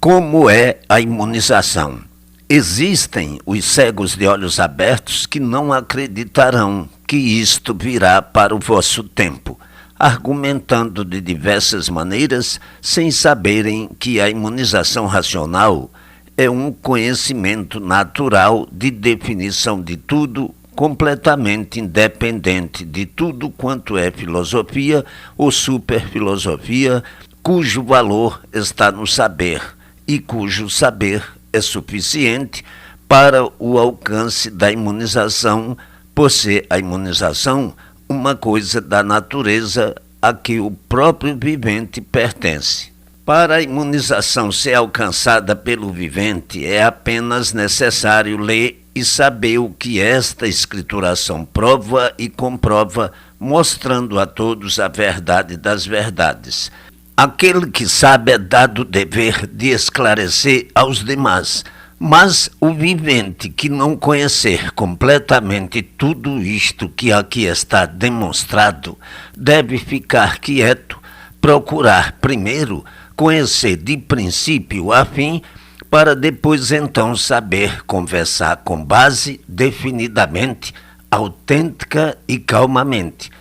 Como é a imunização? Existem os cegos de olhos abertos que não acreditarão que isto virá para o vosso tempo, argumentando de diversas maneiras sem saberem que a imunização racional é um conhecimento natural de definição de tudo, completamente independente de tudo quanto é filosofia ou superfilosofia, cujo valor está no saber e cujo saber é suficiente para o alcance da imunização, por ser a imunização uma coisa da natureza a que o próprio vivente pertence. Para a imunização ser alcançada pelo vivente, é apenas necessário ler e saber o que esta escrituração prova e comprova, mostrando a todos a verdade das verdades. Aquele que sabe é dado o dever de esclarecer aos demais, mas o vivente que não conhecer completamente tudo isto que aqui está demonstrado, deve ficar quieto, procurar primeiro conhecer de princípio a fim, para depois então saber conversar com base definidamente, autêntica e calmamente.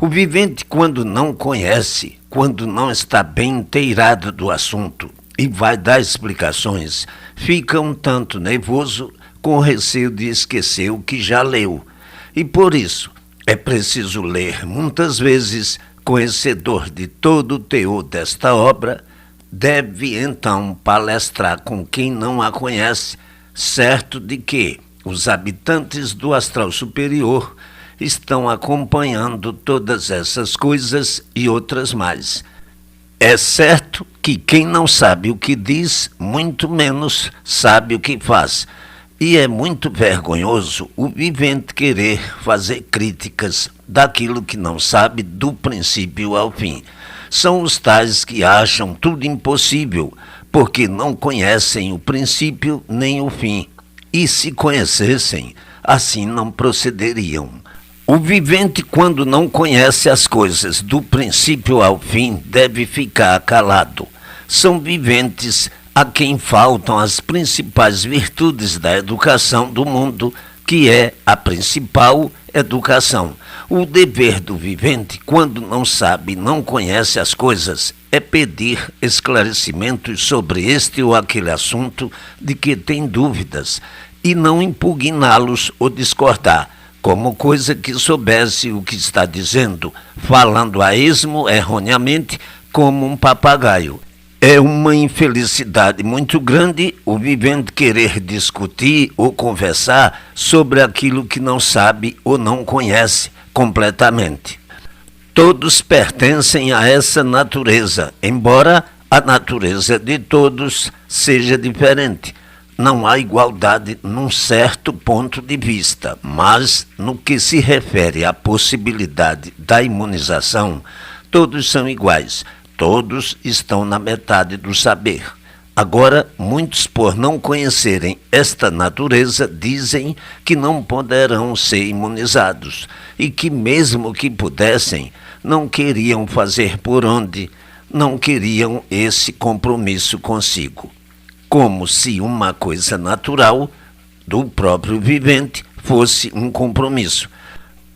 O vivente, quando não conhece, quando não está bem inteirado do assunto e vai dar explicações, fica um tanto nervoso, com receio de esquecer o que já leu. E por isso é preciso ler muitas vezes, conhecedor de todo o teor desta obra, deve então palestrar com quem não a conhece, certo de que os habitantes do astral superior estão acompanhando todas essas coisas e outras mais. É certo que quem não sabe o que diz, muito menos sabe o que faz. E é muito vergonhoso o vivente querer fazer críticas daquilo que não sabe do princípio ao fim. São os tais que acham tudo impossível, porque não conhecem o princípio nem o fim. E se conhecessem, assim não procederiam. O vivente, quando não conhece as coisas do princípio ao fim, deve ficar calado. São viventes a quem faltam as principais virtudes da educação do mundo, que é a principal educação. O dever do vivente, quando não sabe, não conhece as coisas, é pedir esclarecimentos sobre este ou aquele assunto de que tem dúvidas, e não impugná-los ou discordar, como coisa que soubesse o que está dizendo, falando a esmo, erroneamente, como um papagaio. É uma infelicidade muito grande o vivente querer discutir ou conversar sobre aquilo que não sabe ou não conhece completamente. Todos pertencem a essa natureza, embora a natureza de todos seja diferente. Não há igualdade num certo ponto de vista, mas no que se refere à possibilidade da imunização, todos são iguais, todos estão na metade do saber. Agora, muitos, por não conhecerem esta natureza, dizem que não poderão ser imunizados e que, mesmo que pudessem, não queriam fazer por onde, não queriam esse compromisso consigo. Como se uma coisa natural do próprio vivente fosse um compromisso.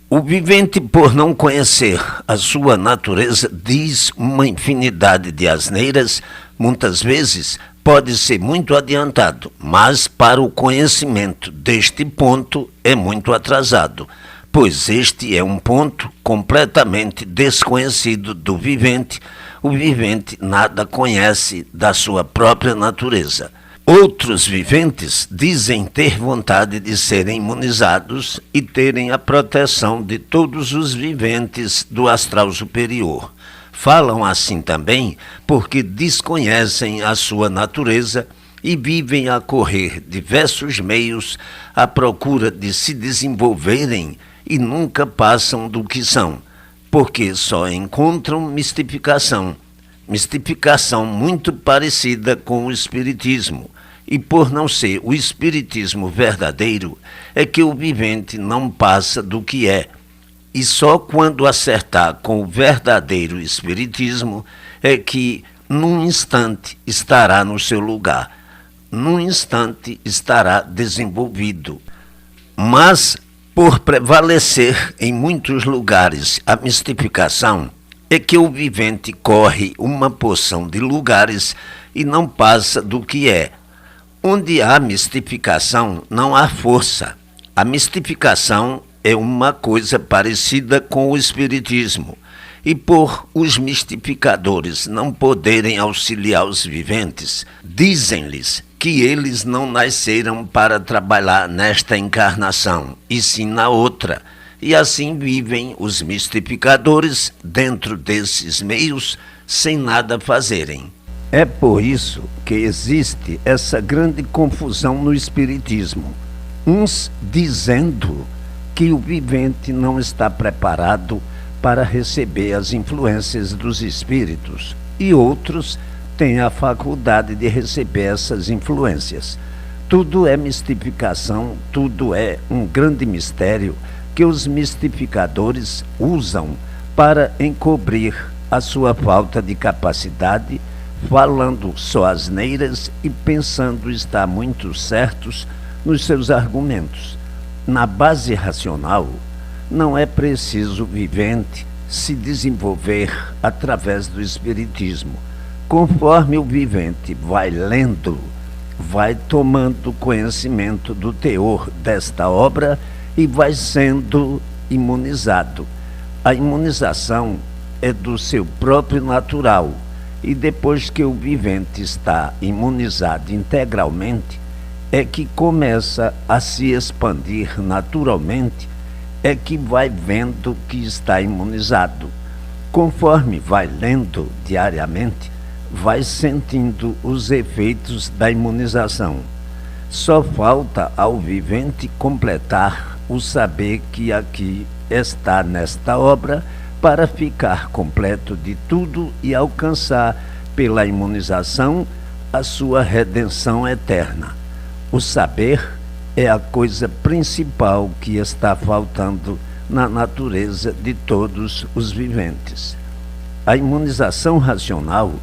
O vivente, por não conhecer a sua natureza, diz uma infinidade de asneiras, muitas vezes pode ser muito adiantado, mas para o conhecimento deste ponto é muito atrasado, pois este é um ponto completamente desconhecido do vivente. O vivente nada conhece da sua própria natureza. Outros viventes dizem ter vontade de serem imunizados e terem a proteção de todos os viventes do astral superior. Falam assim também porque desconhecem a sua natureza e vivem a correr diversos meios à procura de se desenvolverem e nunca passam do que são, porque só encontram mistificação muito parecida com o espiritismo, e por não ser o espiritismo verdadeiro, é que o vivente não passa do que é, e só quando acertar com o verdadeiro espiritismo é que num instante estará no seu lugar, num instante estará desenvolvido. Mas, por prevalecer em muitos lugares a mistificação, é que o vivente corre uma porção de lugares e não passa do que é. Onde há mistificação, não há força. A mistificação é uma coisa parecida com o espiritismo. E por os mistificadores não poderem auxiliar os viventes, dizem-lhes que eles não nasceram para trabalhar nesta encarnação, e sim na outra. E assim vivem os mistificadores dentro desses meios, sem nada fazerem. É por isso que existe essa grande confusão no espiritismo. Uns dizendo que o vivente não está preparado para receber as influências dos espíritos, e outros têm a faculdade de receber essas influências. Tudo é mistificação, tudo é um grande mistério que os mistificadores usam para encobrir a sua falta de capacidade, falando só asneiras e pensando estar muito certos nos seus argumentos. Na base racional, não é preciso o vivente se desenvolver através do espiritismo. Conforme o vivente vai lendo, vai tomando conhecimento do teor desta obra e vai sendo imunizado. A imunização é do seu próprio natural, e depois que o vivente está imunizado integralmente, é que começa a se expandir naturalmente, é que vai vendo que está imunizado. Conforme vai lendo diariamente, vai sentindo os efeitos da imunização. Só falta ao vivente completar o saber que aqui está nesta obra para ficar completo de tudo e alcançar, pela imunização, a sua redenção eterna. O saber é a coisa principal que está faltando na natureza de todos os viventes. A imunização racional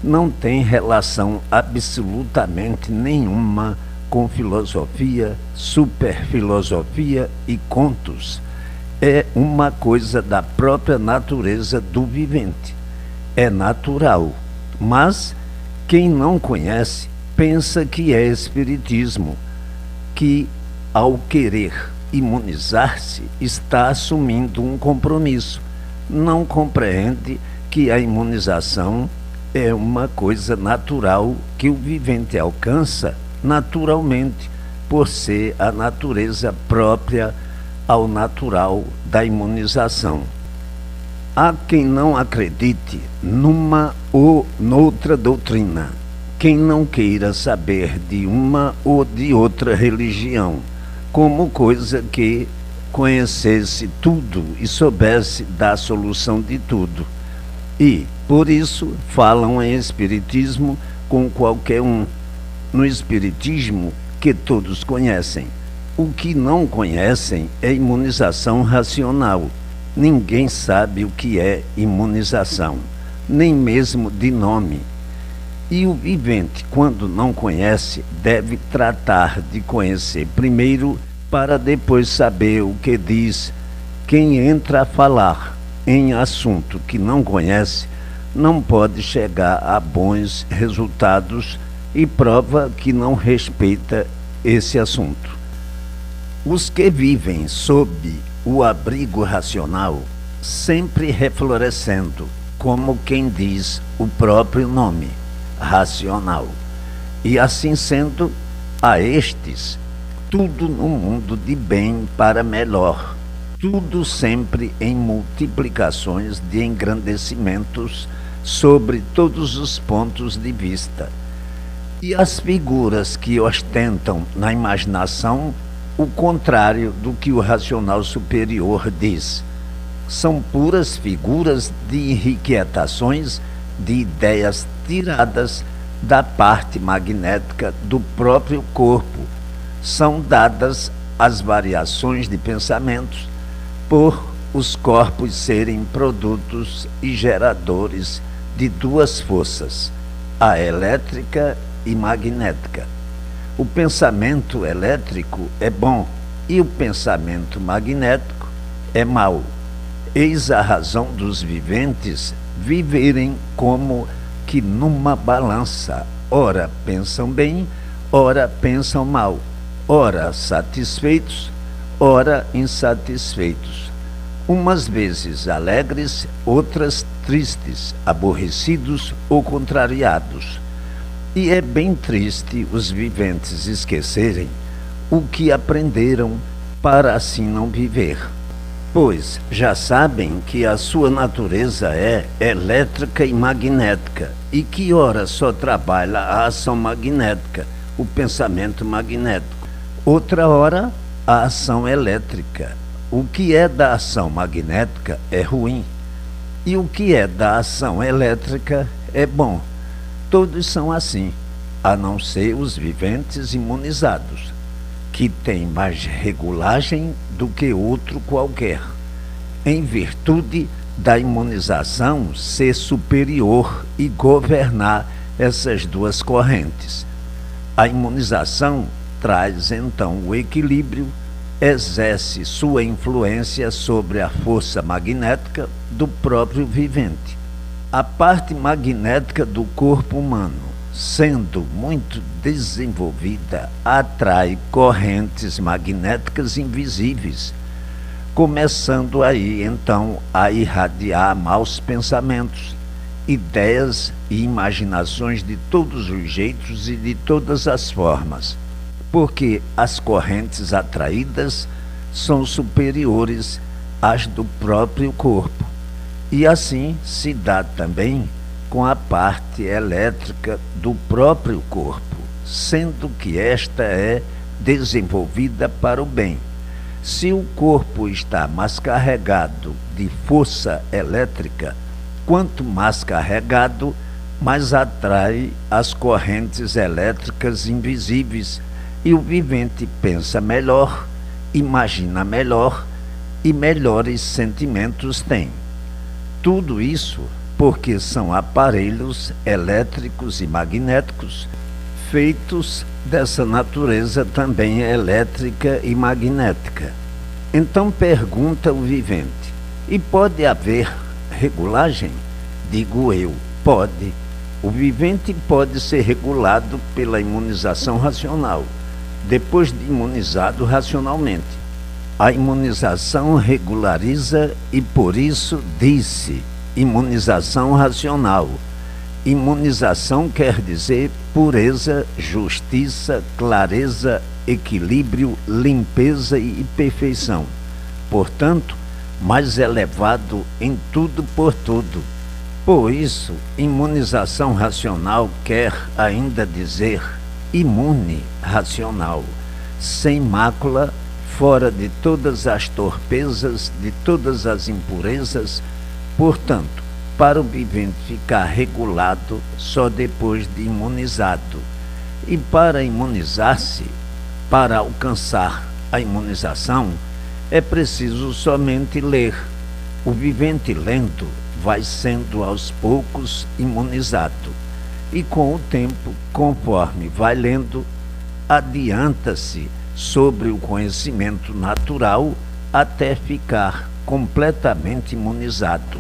não tem relação absolutamente nenhuma com filosofia, superfilosofia e contos. É uma coisa da própria natureza do vivente. É natural, mas quem não conhece pensa que é espiritismo, que, ao querer imunizar-se, está assumindo um compromisso. Não compreende que a imunização é uma coisa natural que o vivente alcança naturalmente, por ser a natureza própria ao natural da imunização. Há quem não acredite numa ou noutra doutrina, quem não queira saber de uma ou de outra religião, como coisa que conhecesse tudo e soubesse da solução de tudo. E, por isso, falam em espiritismo com qualquer um. No espiritismo que todos conhecem. O que não conhecem é imunização racional. Ninguém sabe o que é imunização, nem mesmo de nome. E o vivente, quando não conhece, deve tratar de conhecer primeiro, para depois saber o que diz. Quem entra a falar em assunto que não conhece, não pode chegar a bons resultados, e prova que não respeita esse assunto. Os que vivem sob o abrigo racional, sempre reflorescendo, como quem diz o próprio nome, racional. E assim sendo, a estes, tudo no mundo de bem para melhor, tudo sempre em multiplicações de engrandecimentos sobre todos os pontos de vista. E as figuras que ostentam na imaginação o contrário do que o racional superior diz. São puras figuras de irrequietações de ideias tiradas da parte magnética do próprio corpo. São dadas as variações de pensamentos por os corpos serem produtos e geradores de duas forças, a elétrica e magnética. O pensamento elétrico é bom e o pensamento magnético é mau. Eis a razão dos viventes viverem como que numa balança. Ora pensam bem, ora pensam mal, ora satisfeitos, ora insatisfeitos. Umas vezes alegres, outras tristes, aborrecidos ou contrariados. E é bem triste os viventes esquecerem o que aprenderam para assim não viver. Pois já sabem que a sua natureza é elétrica e magnética e que ora só trabalha a ação magnética, o pensamento magnético, outra hora a ação elétrica. O que é da ação magnética é ruim e o que é da ação elétrica é bom. Todos são assim, a não ser os viventes imunizados, que têm mais regulagem do que outro qualquer, em virtude da imunização ser superior e governar essas duas correntes. A imunização traz então o equilíbrio, exerce sua influência sobre a força magnética do próprio vivente. A parte magnética do corpo humano, sendo muito desenvolvida, atrai correntes magnéticas invisíveis, começando aí então a irradiar maus pensamentos, ideias e imaginações de todos os jeitos e de todas as formas, porque as correntes atraídas são superiores às do próprio corpo. E assim se dá também com a parte elétrica do próprio corpo, sendo que esta é desenvolvida para o bem. Se o corpo está mais carregado de força elétrica, quanto mais carregado, mais atrai as correntes elétricas invisíveis, e o vivente pensa melhor, imagina melhor e melhores sentimentos tem. Tudo isso porque são aparelhos elétricos e magnéticos feitos dessa natureza também elétrica e magnética. Então pergunta o vivente: e pode haver regulagem? Digo eu, pode. O vivente pode ser regulado pela imunização racional, depois de imunizado racionalmente. A imunização regulariza e por isso disse imunização racional. Imunização quer dizer pureza, justiça, clareza, equilíbrio, limpeza e perfeição. Portanto, mais elevado em tudo por tudo. Por isso, imunização racional quer ainda dizer imune racional, sem mácula, fora de todas as torpezas, de todas as impurezas. Portanto, para o vivente ficar regulado só depois de imunizado. E para imunizar-se, para alcançar a imunização, é preciso somente ler. O vivente lendo vai sendo aos poucos imunizado. E com o tempo, conforme vai lendo, adianta-se sobre o conhecimento natural até ficar completamente imunizado.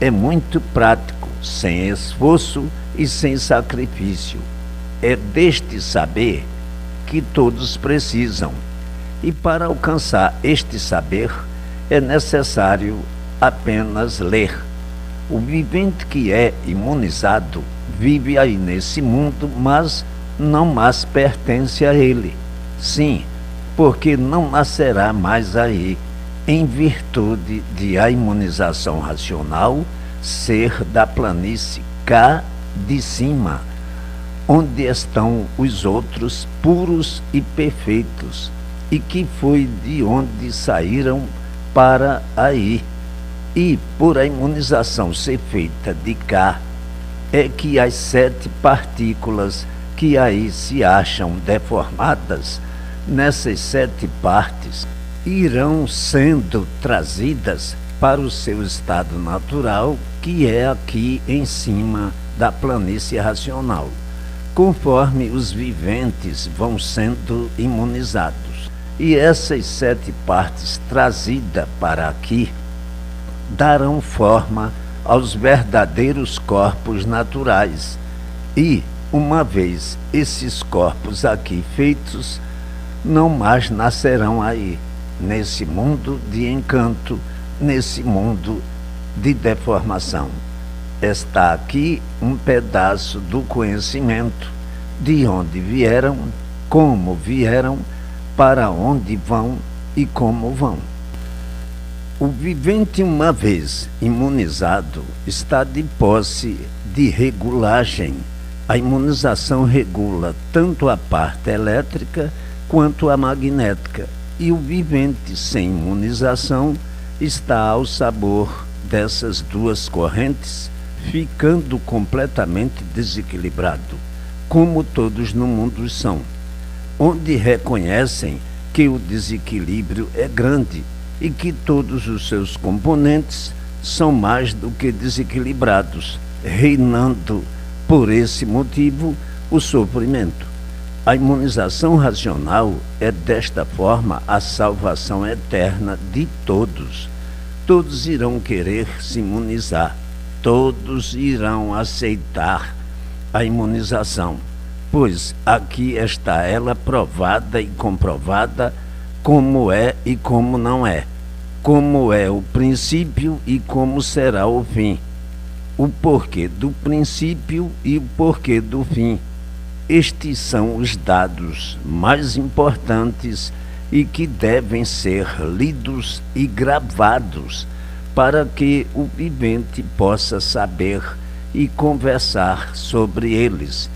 É muito prático, sem esforço e sem sacrifício. É deste saber que todos precisam. E para alcançar este saber, é necessário apenas ler. O vivente que é imunizado vive aí nesse mundo, mas não mais pertence a ele. Sim, porque não nascerá mais aí, em virtude de a imunização racional ser da planície cá de cima, onde estão os outros puros e perfeitos, e que foi de onde saíram para aí. E por a imunização ser feita de cá, é que as 7 partículas que aí se acham deformadas, nessas 7 partes, irão sendo trazidas para o seu estado natural que é aqui em cima da planície racional, conforme os viventes vão sendo imunizados. E essas 7 partes trazidas para aqui darão forma aos verdadeiros corpos naturais. E, uma vez esses corpos aqui feitos, não mais nascerão aí, nesse mundo de encanto, nesse mundo de deformação. Está aqui um pedaço do conhecimento, de onde vieram, como vieram, para onde vão e como vão. O vivente, uma vez imunizado, está de posse de regulagem. A imunização regula tanto a parte elétrica quanto a magnética, e o vivente sem imunização está ao sabor dessas duas correntes, ficando completamente desequilibrado, como todos no mundo são, onde reconhecem que o desequilíbrio é grande e que todos os seus componentes são mais do que desequilibrados, reinando, por esse motivo, o sofrimento. A imunização racional é, desta forma, a salvação eterna de todos. Todos irão querer se imunizar, todos irão aceitar a imunização, pois aqui está ela provada e comprovada como é e como não é, como é o princípio e como será o fim, o porquê do princípio e o porquê do fim. Estes são os dados mais importantes e que devem ser lidos e gravados para que o vivente possa saber e conversar sobre eles.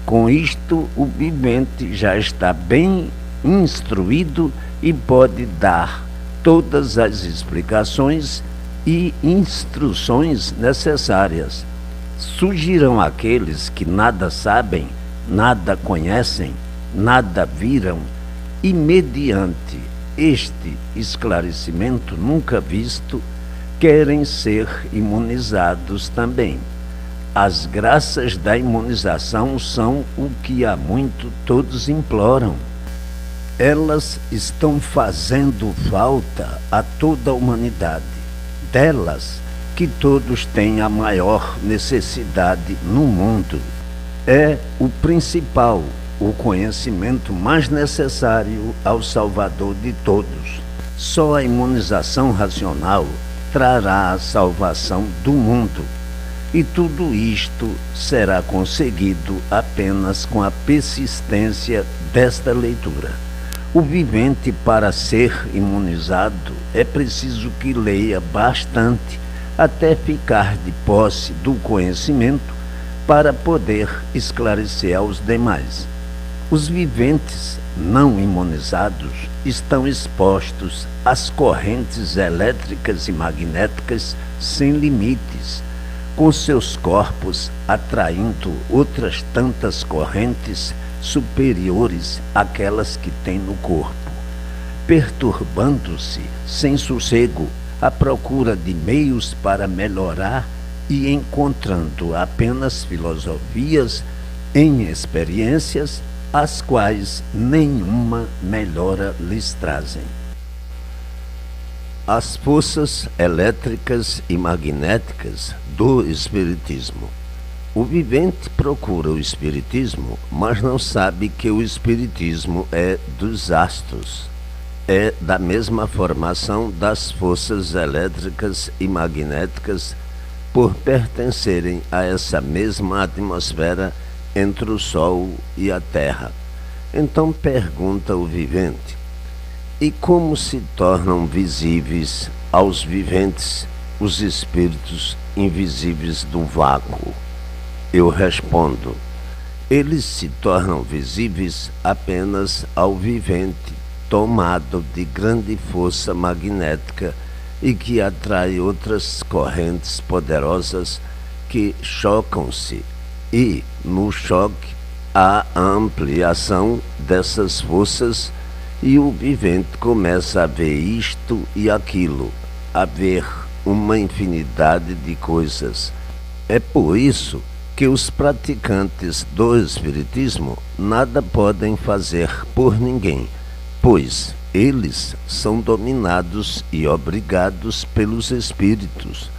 Com isto, o vivente já está bem instruído e pode dar todas as explicações e instruções necessárias. Surgirão aqueles que nada sabem, nada conhecem, nada viram, e mediante este esclarecimento nunca visto, querem ser imunizados também. As graças da imunização são o que há muito todos imploram. Elas estão fazendo falta a toda a humanidade. Delas que todos têm a maior necessidade no mundo. É o principal, o conhecimento mais necessário ao Salvador de todos. Só a imunização racional trará a salvação do mundo. E tudo isto será conseguido apenas com a persistência desta leitura. O vivente, para ser imunizado, é preciso que leia bastante até ficar de posse do conhecimento para poder esclarecer aos demais. Os viventes não imunizados estão expostos às correntes elétricas e magnéticas sem limites, com seus corpos atraindo outras tantas correntes superiores àquelas que têm no corpo, perturbando-se sem sossego à procura de meios para melhorar e encontrando apenas filosofias em experiências as quais nenhuma melhora lhes trazem. As forças elétricas e magnéticas do Espiritismo. O vivente procura o Espiritismo, mas não sabe que o Espiritismo é dos astros. É da mesma formação das forças elétricas e magnéticas por pertencerem a essa mesma atmosfera entre o Sol e a Terra. Então pergunta o vivente: e como se tornam visíveis aos viventes os espíritos invisíveis do vácuo? Eu respondo: eles se tornam visíveis apenas ao vivente tomado de grande força magnética e que atrai outras correntes poderosas que chocam-se, e no choque há a ampliação dessas forças e o vivente começa a ver isto e aquilo, a ver uma infinidade de coisas. É por isso que os praticantes do Espiritismo nada podem fazer por ninguém, pois eles são dominados e obrigados pelos espíritos.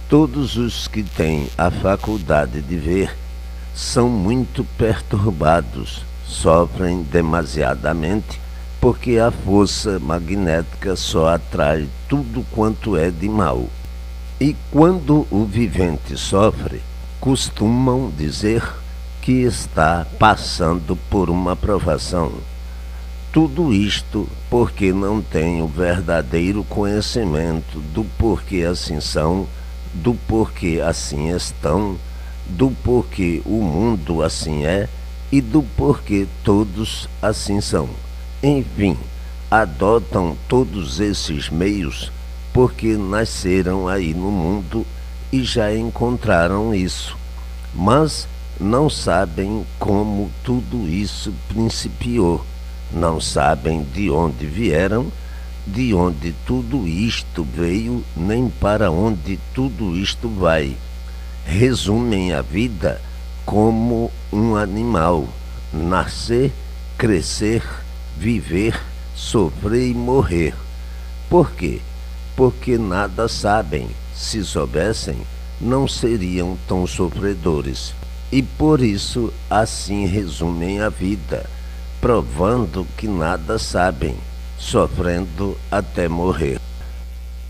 Todos os que têm a faculdade de ver são muito perturbados, sofrem demasiadamente, porque a força magnética só atrai tudo quanto é de mal. E quando o vivente sofre, costumam dizer que está passando por uma provação. Tudo isto porque não tem o verdadeiro conhecimento do porquê assim são, do porquê assim estão, do porquê o mundo assim é e do porquê todos assim são. Enfim, adotam todos esses meios porque nasceram aí no mundo e já encontraram isso, mas não sabem como tudo isso principiou, não sabem de onde vieram, de onde tudo isto veio, nem para onde tudo isto vai. Resumem a vida como um animal: nascer, crescer, viver, sofrer e morrer. Por quê? Porque nada sabem. Se soubessem, não seriam tão sofredores. E por isso assim resumem a vida, provando que nada sabem, sofrendo até morrer.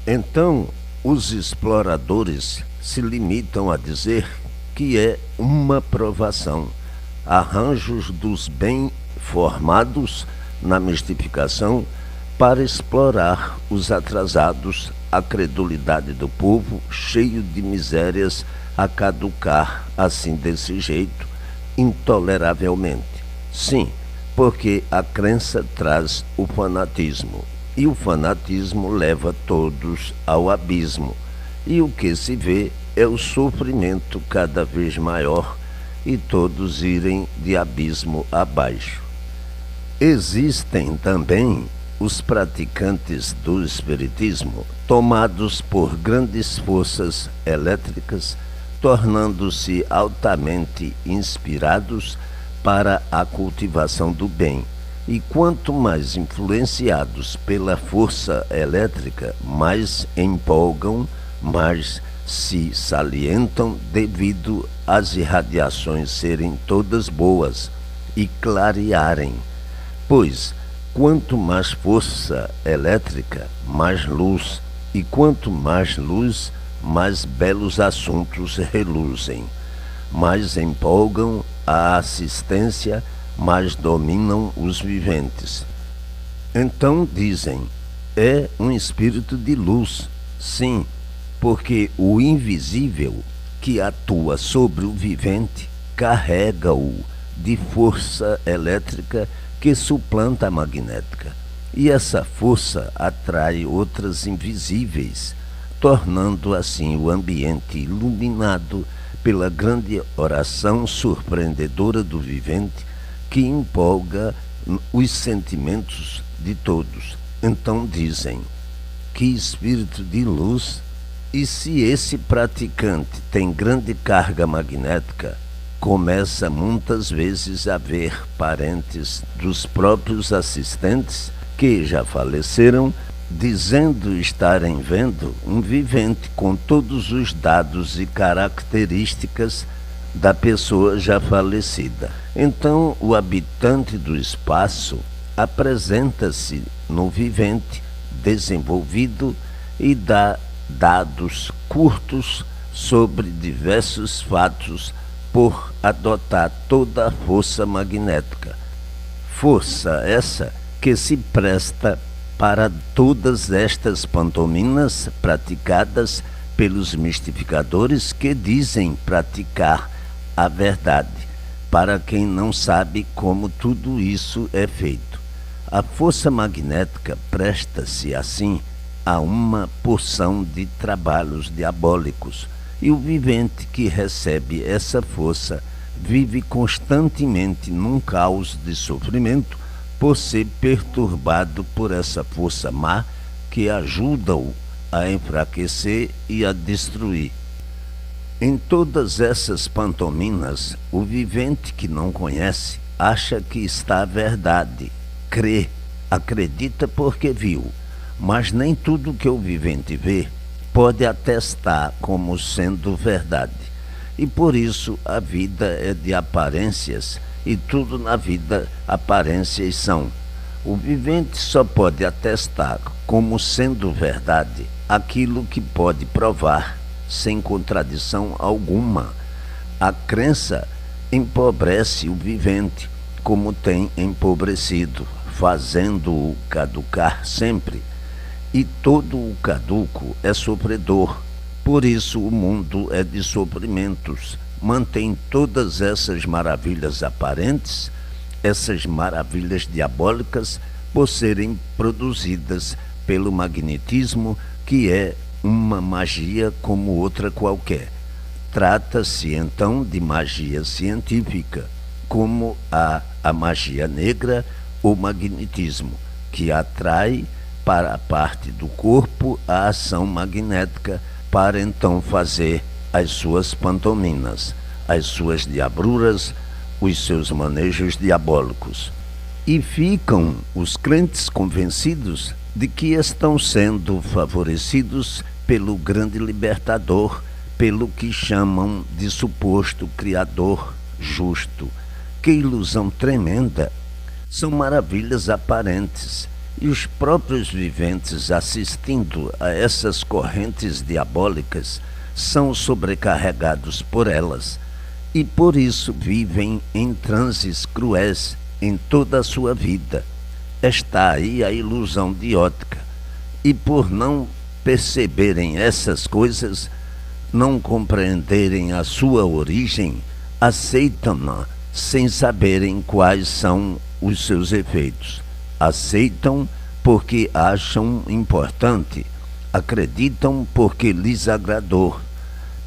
Então, os exploradores se limitam a dizer que é uma provação, arranjos dos bem formados na mistificação para explorar os atrasados, a credulidade do povo cheio de misérias a caducar assim desse jeito, intoleravelmente. Sim, porque a crença traz o fanatismo, e o fanatismo leva todos ao abismo, e o que se vê é o sofrimento cada vez maior e todos irem de abismo abaixo. Existem também os praticantes do Espiritismo tomados por grandes forças elétricas, tornando-se altamente inspirados para a cultivação do bem. E quanto mais influenciados pela força elétrica, mais empolgam, mais se salientam devido às irradiações serem todas boas e clarearem. Pois, quanto mais força elétrica, mais luz, e quanto mais luz, mais belos assuntos reluzem, mais empolgam a assistência, mais dominam os viventes. Então dizem, é um espírito de luz, sim, porque o invisível que atua sobre o vivente carrega-o de força elétrica que suplanta a magnética, e essa força atrai outras invisíveis, tornando assim o ambiente iluminado pela grande oração surpreendedora do vivente que empolga os sentimentos de todos. Então dizem, que espírito de luz! E se esse praticante tem grande carga magnética, começa muitas vezes a ver parentes dos próprios assistentes que já faleceram, dizendo estarem vendo um vivente com todos os dados e características da pessoa já falecida. Então, o habitante do espaço apresenta-se no vivente desenvolvido e dá dados curtos sobre diversos fatos por adotar toda a força magnética. Força essa que se presta para todas estas pantomimas praticadas pelos mistificadores que dizem praticar a verdade, para quem não sabe como tudo isso é feito. A força magnética presta-se assim a uma porção de trabalhos diabólicos, e o vivente que recebe essa força vive constantemente num caos de sofrimento por ser perturbado por essa força má que ajuda-o a enfraquecer e a destruir. Em todas essas pantomimas, o vivente que não conhece acha que está a verdade, crê, acredita porque viu, mas nem tudo que o vivente vê pode atestar como sendo verdade. E por isso a vida é de aparências e tudo na vida aparências são. O vivente só pode atestar como sendo verdade aquilo que pode provar sem contradição alguma. A crença empobrece o vivente, como tem empobrecido, fazendo-o caducar sempre. E todo o caduco é sofredor. Por isso o mundo é de sofrimentos. Mantém todas essas maravilhas aparentes, essas maravilhas diabólicas, por serem produzidas pelo magnetismo, que é uma magia como outra qualquer. Trata-se então de magia científica, como a magia negra ou magnetismo, que atrai para a parte do corpo a ação magnética para então fazer as suas pantomimas, as suas diabruras, os seus manejos diabólicos. E ficam os crentes convencidos de que estão sendo favorecidos pelo grande libertador, pelo que chamam de suposto Criador justo. Que ilusão tremenda! São maravilhas aparentes, e os próprios viventes assistindo a essas correntes diabólicas são sobrecarregados por elas, e por isso vivem em transes cruéis em toda a sua vida. Está aí a ilusão de ótica, e por não perceberem essas coisas, não compreenderem a sua origem, aceitam-na sem saberem quais são os seus efeitos. Aceitam porque acham importante, acreditam porque lhes agradou,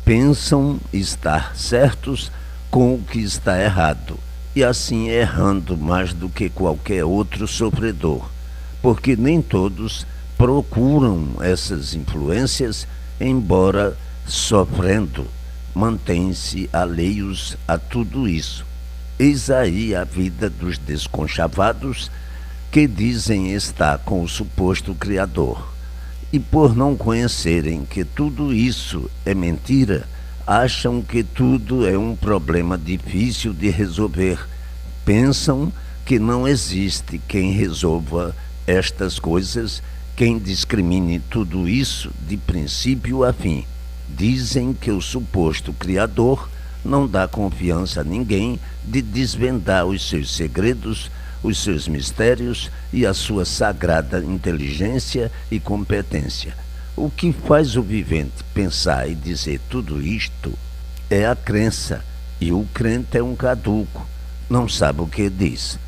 pensam estar certos com o que está errado, e assim errando mais do que qualquer outro sofredor, porque nem todos procuram essas influências, embora sofrendo, mantêm-se alheios a tudo isso. Eis aí a vida dos desconchavados que dizem estar com o suposto Criador, e por não conhecerem que tudo isso é mentira, acham que tudo é um problema difícil de resolver. Pensam que não existe quem resolva estas coisas, quem discrimine tudo isso de princípio a fim. Dizem que o suposto Criador não dá confiança a ninguém de desvendar os seus segredos, os seus mistérios e a sua sagrada inteligência e competência. O que faz o vivente pensar e dizer tudo isto é a crença, e o crente é um caduco, não sabe o que diz.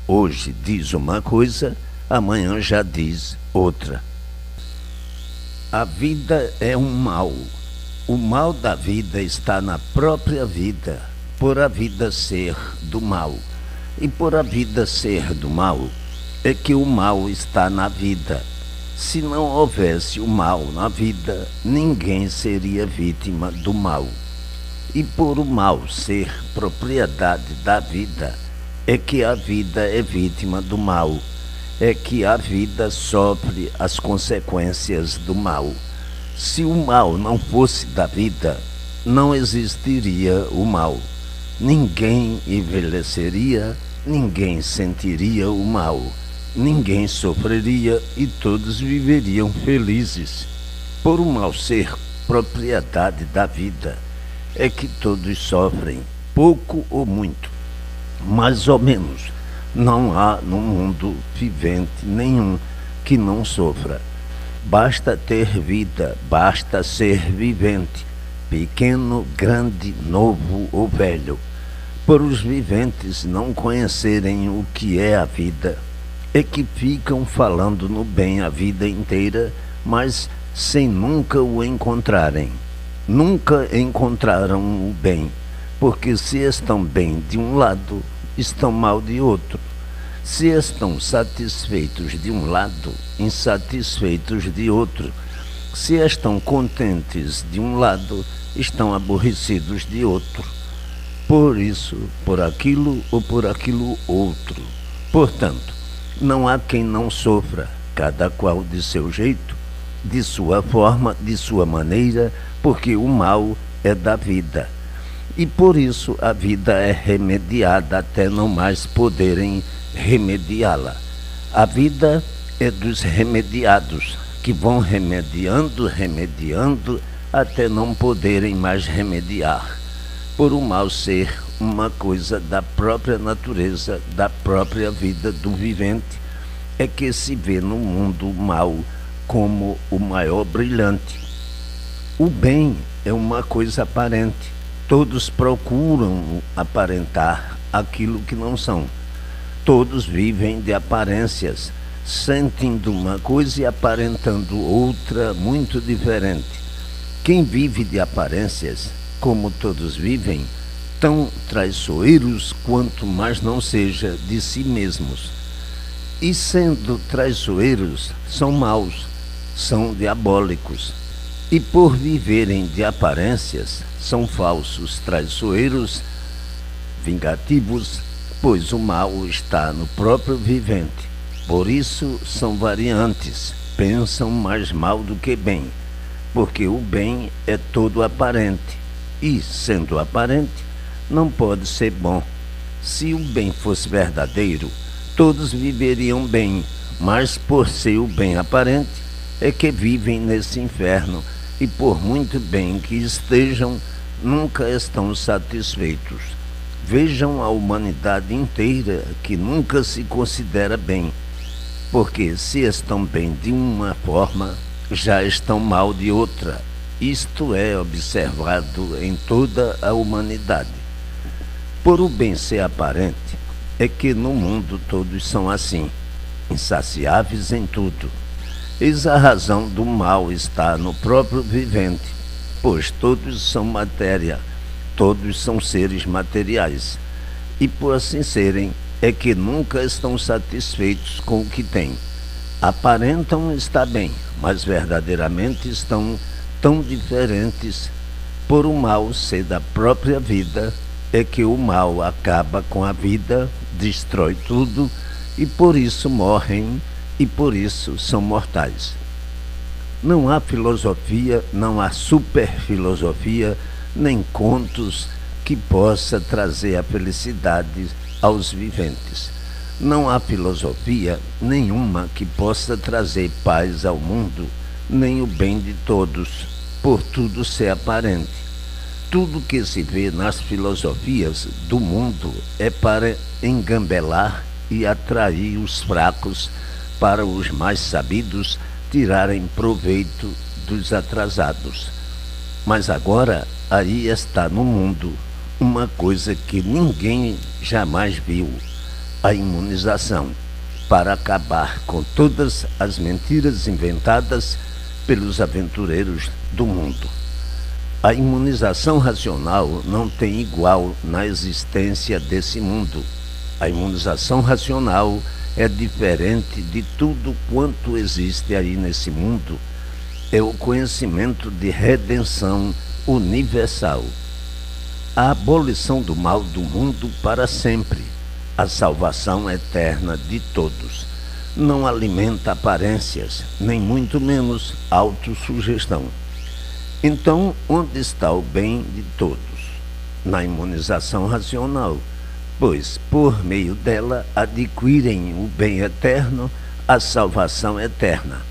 Hoje diz uma coisa, amanhã já diz outra. A vida é um mal. O mal da vida está na própria vida, por a vida ser do mal. E por a vida ser do mal, é que o mal está na vida. Se não houvesse o mal na vida, ninguém seria vítima do mal. E por o mal ser propriedade da vida, é que a vida é vítima do mal, é que a vida sofre as consequências do mal. Se o mal não fosse da vida, não existiria o mal. Ninguém envelheceria, ninguém sentiria o mal, ninguém sofreria e todos viveriam felizes. Por o mal ser propriedade da vida, é que todos sofrem, pouco ou muito, mais ou menos. Não há no mundo vivente nenhum que não sofra. Basta ter vida, basta ser vivente, pequeno, grande, novo ou velho. Por os viventes não conhecerem o que é a vida, é que ficam falando no bem a vida inteira, mas sem nunca o encontrarem. Nunca encontraram o bem, porque se estão bem de um lado, estão mal de outro. Se estão satisfeitos de um lado, insatisfeitos de outro. Se estão contentes de um lado, estão aborrecidos de outro. Por isso, por aquilo ou por aquilo outro. Portanto, não há quem não sofra, cada qual de seu jeito, de sua forma, de sua maneira, porque o mal é da vida. E por isso a vida é remediada até não mais poderem remediá-la. A vida é dos remediados, que vão remediando, até não poderem mais remediar, por o mal ser uma coisa da própria natureza, da própria vida do vivente, é que se vê no mundo o mal como o maior brilhante. O bem é uma coisa aparente, todos procuram aparentar aquilo que não são, todos vivem de aparências, sentindo uma coisa e aparentando outra muito diferente. Quem vive de aparências, como todos vivem, tão traiçoeiros quanto mais não seja de si mesmos. E sendo traiçoeiros, são maus, são diabólicos. E por viverem de aparências, são falsos, traiçoeiros, vingativos, pois o mal está no próprio vivente. Por isso são variantes, pensam mais mal do que bem, porque o bem é todo aparente, e, sendo aparente, não pode ser bom. Se o bem fosse verdadeiro, todos viveriam bem, mas por ser o bem aparente, é que vivem nesse inferno, e por muito bem que estejam, nunca estão satisfeitos. Vejam a humanidade inteira, que nunca se considera bem, porque se estão bem de uma forma, já estão mal de outra. Isto é observado em toda a humanidade. Por o bem ser aparente, é que no mundo todos são assim, insaciáveis em tudo. Eis a razão do mal está no próprio vivente, pois todos são matéria, todos são seres materiais, e por assim serem, é que nunca estão satisfeitos com o que têm. Aparentam estar bem, mas verdadeiramente estão tão diferentes. Por o mal ser da própria vida, é que o mal acaba com a vida, destrói tudo, e por isso morrem, e por isso são mortais. Não há filosofia, não há superfilosofia, nem contos que possa trazer a felicidade aos viventes. Não há filosofia nenhuma que possa trazer paz ao mundo, nem o bem de todos, por tudo ser aparente. Tudo que se vê nas filosofias do mundo é para engambelar e atrair os fracos, para os mais sabidos tirarem proveito dos atrasados. Mas agora aí está no mundo uma coisa que ninguém jamais viu: a imunização, para acabar com todas as mentiras inventadas pelos aventureiros do mundo. A imunização racional não tem igual na existência desse mundo. A imunização racional é diferente de tudo quanto existe aí nesse mundo. É o conhecimento de redenção universal. A abolição do mal do mundo para sempre. A salvação eterna de todos. Não alimenta aparências, nem muito menos autossugestão. Então, onde está o bem de todos? Na imunização racional, pois por meio dela adquirem o bem eterno, a salvação eterna.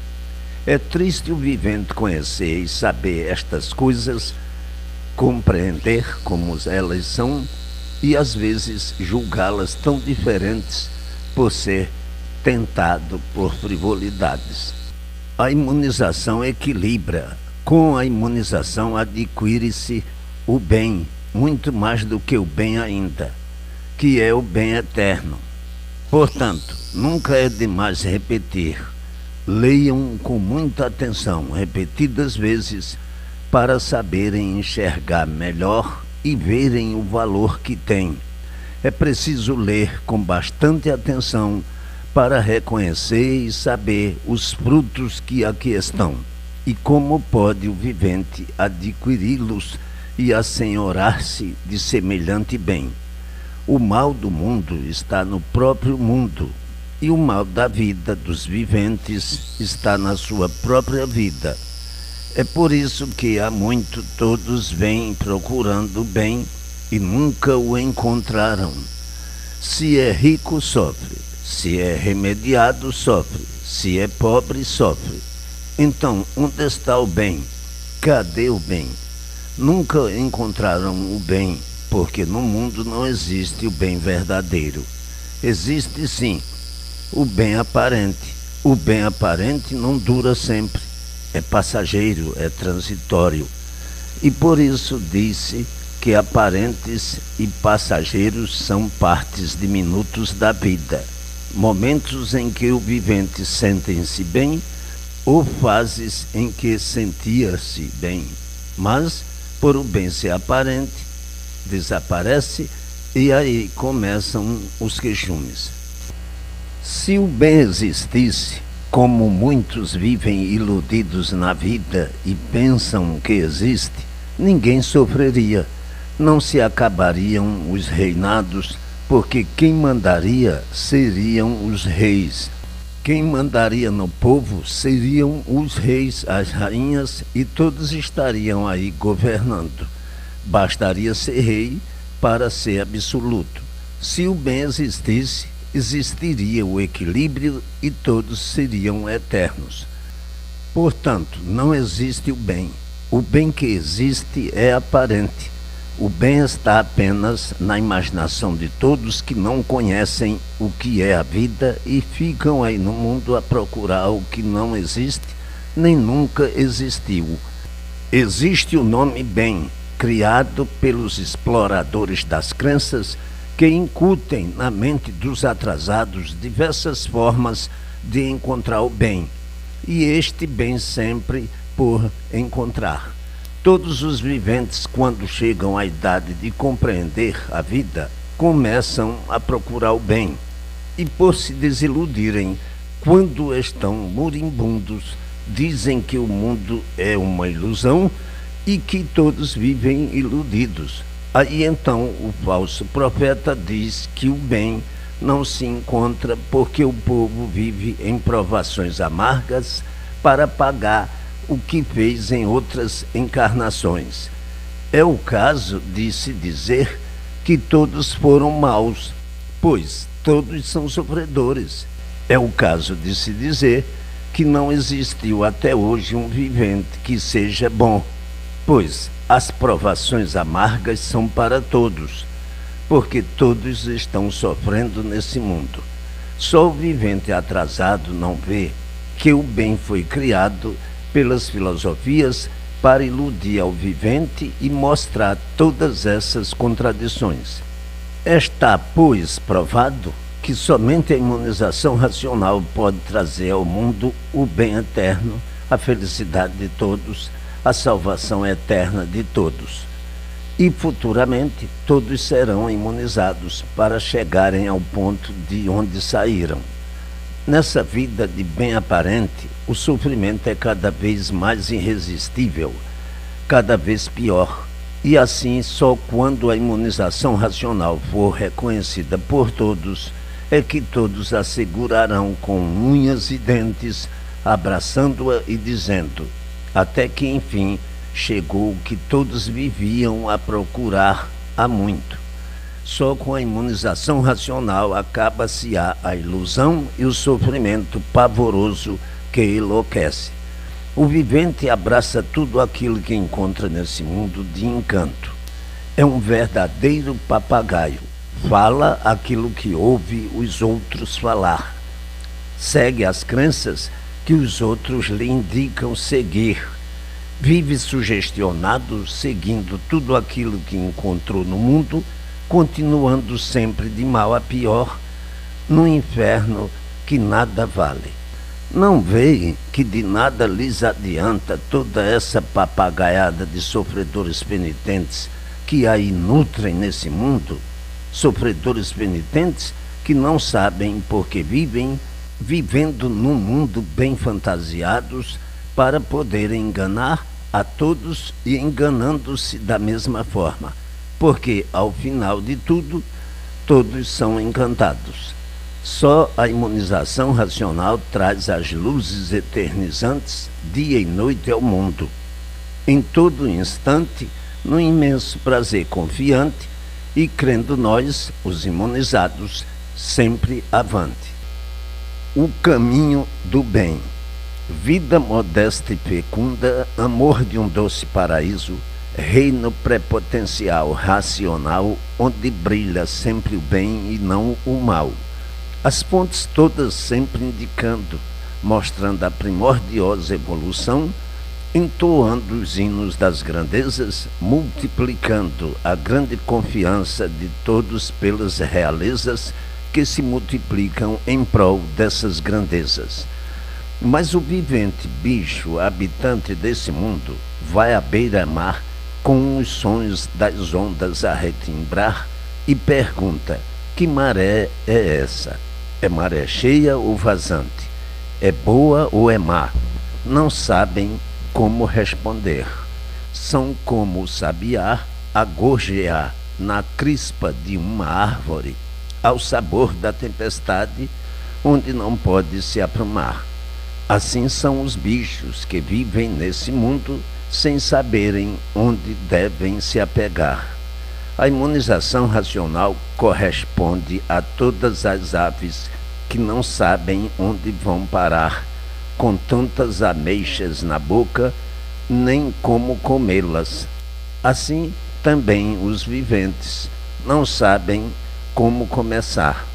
É triste o vivente conhecer e saber estas coisas, compreender como elas são e às vezes julgá-las tão diferentes por ser tentado por frivolidades. A imunização equilibra. Com a imunização adquire-se o bem, muito mais do que o bem ainda, que é o bem eterno. Portanto, nunca é demais repetir. Leiam com muita atenção, repetidas vezes, para saberem enxergar melhor e verem o valor que tem. É preciso ler com bastante atenção para reconhecer e saber os frutos que aqui estão. E como pode o vivente adquiri-los e assenhorar-se de semelhante bem? O mal do mundo está no próprio mundo, e o mal da vida dos viventes está na sua própria vida. É por isso que há muito todos vêm procurando o bem e nunca o encontrarão. Se é rico, sofre. Se é remediado, sofre. Se é pobre, sofre. Então, onde está o bem? Cadê o bem? Nunca encontraram o bem, porque no mundo não existe o bem verdadeiro. Existe sim o bem aparente. O bem aparente não dura sempre. É passageiro, é transitório. E por isso disse que aparentes e passageiros são partes diminutos da vida, momentos em que o vivente sente-se bem ou fases em que sentia-se bem, mas por o bem ser aparente, desaparece e aí começam os queixumes. Se o bem existisse, como muitos vivem iludidos na vida e pensam que existe, ninguém sofreria, não se acabariam os reinados, porque quem mandaria seriam os reis. Quem mandaria no povo seriam os reis, as rainhas, e todos estariam aí governando. Bastaria ser rei para ser absoluto. Se o bem existisse, existiria o equilíbrio e todos seriam eternos. Portanto, não existe o bem. O bem que existe é aparente. O bem está apenas na imaginação de todos que não conhecem o que é a vida e ficam aí no mundo a procurar o que não existe, nem nunca existiu. Existe o nome bem, criado pelos exploradores das crenças, que incutem na mente dos atrasados diversas formas de encontrar o bem, e este bem sempre por encontrar. Todos os viventes, quando chegam à idade de compreender a vida, começam a procurar o bem, e por se desiludirem, quando estão moribundos, dizem que o mundo é uma ilusão e que todos vivem iludidos. Aí então o falso profeta diz que o bem não se encontra porque o povo vive em provações amargas para pagar o que fez em outras encarnações. É o caso de se dizer que todos foram maus, pois todos são sofredores. É o caso de se dizer que não existiu até hoje um vivente que seja bom, pois as provações amargas são para todos, porque todos estão sofrendo nesse mundo. Só o vivente atrasado não vê que o bem foi criado pelas filosofias para iludir ao vivente e mostrar todas essas contradições. Está, pois, provado que somente a imunização racional pode trazer ao mundo o bem eterno, a felicidade de todos, a salvação eterna de todos. E futuramente todos serão imunizados para chegarem ao ponto de onde saíram. Nessa vida de bem aparente, o sofrimento é cada vez mais irresistível, cada vez pior. E assim, só quando a imunização racional for reconhecida por todos, é que todos a segurarão com unhas e dentes, abraçando-a e dizendo, até que enfim chegou o que todos viviam a procurar há muito. Só com a imunização racional acaba-se a ilusão e o sofrimento pavoroso que enlouquece. O vivente abraça tudo aquilo que encontra nesse mundo de encanto. É um verdadeiro papagaio. Fala aquilo que ouve os outros falar. Segue as crenças que os outros lhe indicam seguir. Vive sugestionado, seguindo tudo aquilo que encontrou no mundo, continuando sempre de mal a pior, no inferno que nada vale. Não veem que de nada lhes adianta toda essa papagaiada de sofredores penitentes que aí nutrem nesse mundo? Sofredores penitentes que não sabem porque vivem, vivendo num mundo bem fantasiados, para poder enganar a todos e enganando-se da mesma forma, porque ao final de tudo, todos são encantados. Só a imunização racional traz as luzes eternizantes dia e noite ao mundo. Em todo instante, no imenso prazer confiante e crendo nós, os imunizados, sempre avante. O caminho do bem. Vida modesta e fecunda, amor de um doce paraíso, reino prepotencial, racional, onde brilha sempre o bem e não o mal. As fontes todas sempre indicando, mostrando a primordiosa evolução, entoando os hinos das grandezas, multiplicando a grande confiança de todos pelas realezas que se multiplicam em prol dessas grandezas. Mas o vivente bicho habitante desse mundo vai à beira-mar com os sons das ondas a retimbrar e pergunta: que maré é essa? É maré cheia ou vazante? É boa ou é má? Não sabem como responder. São como o sabiá a gorjear na crispa de uma árvore, ao sabor da tempestade, onde não pode se aprumar. Assim são os bichos que vivem nesse mundo sem saberem onde devem se apegar. A imunização racional corresponde a todas as aves que não sabem onde vão parar, com tantas ameixas na boca, nem como comê-las. Assim, também os viventes não sabem como começar.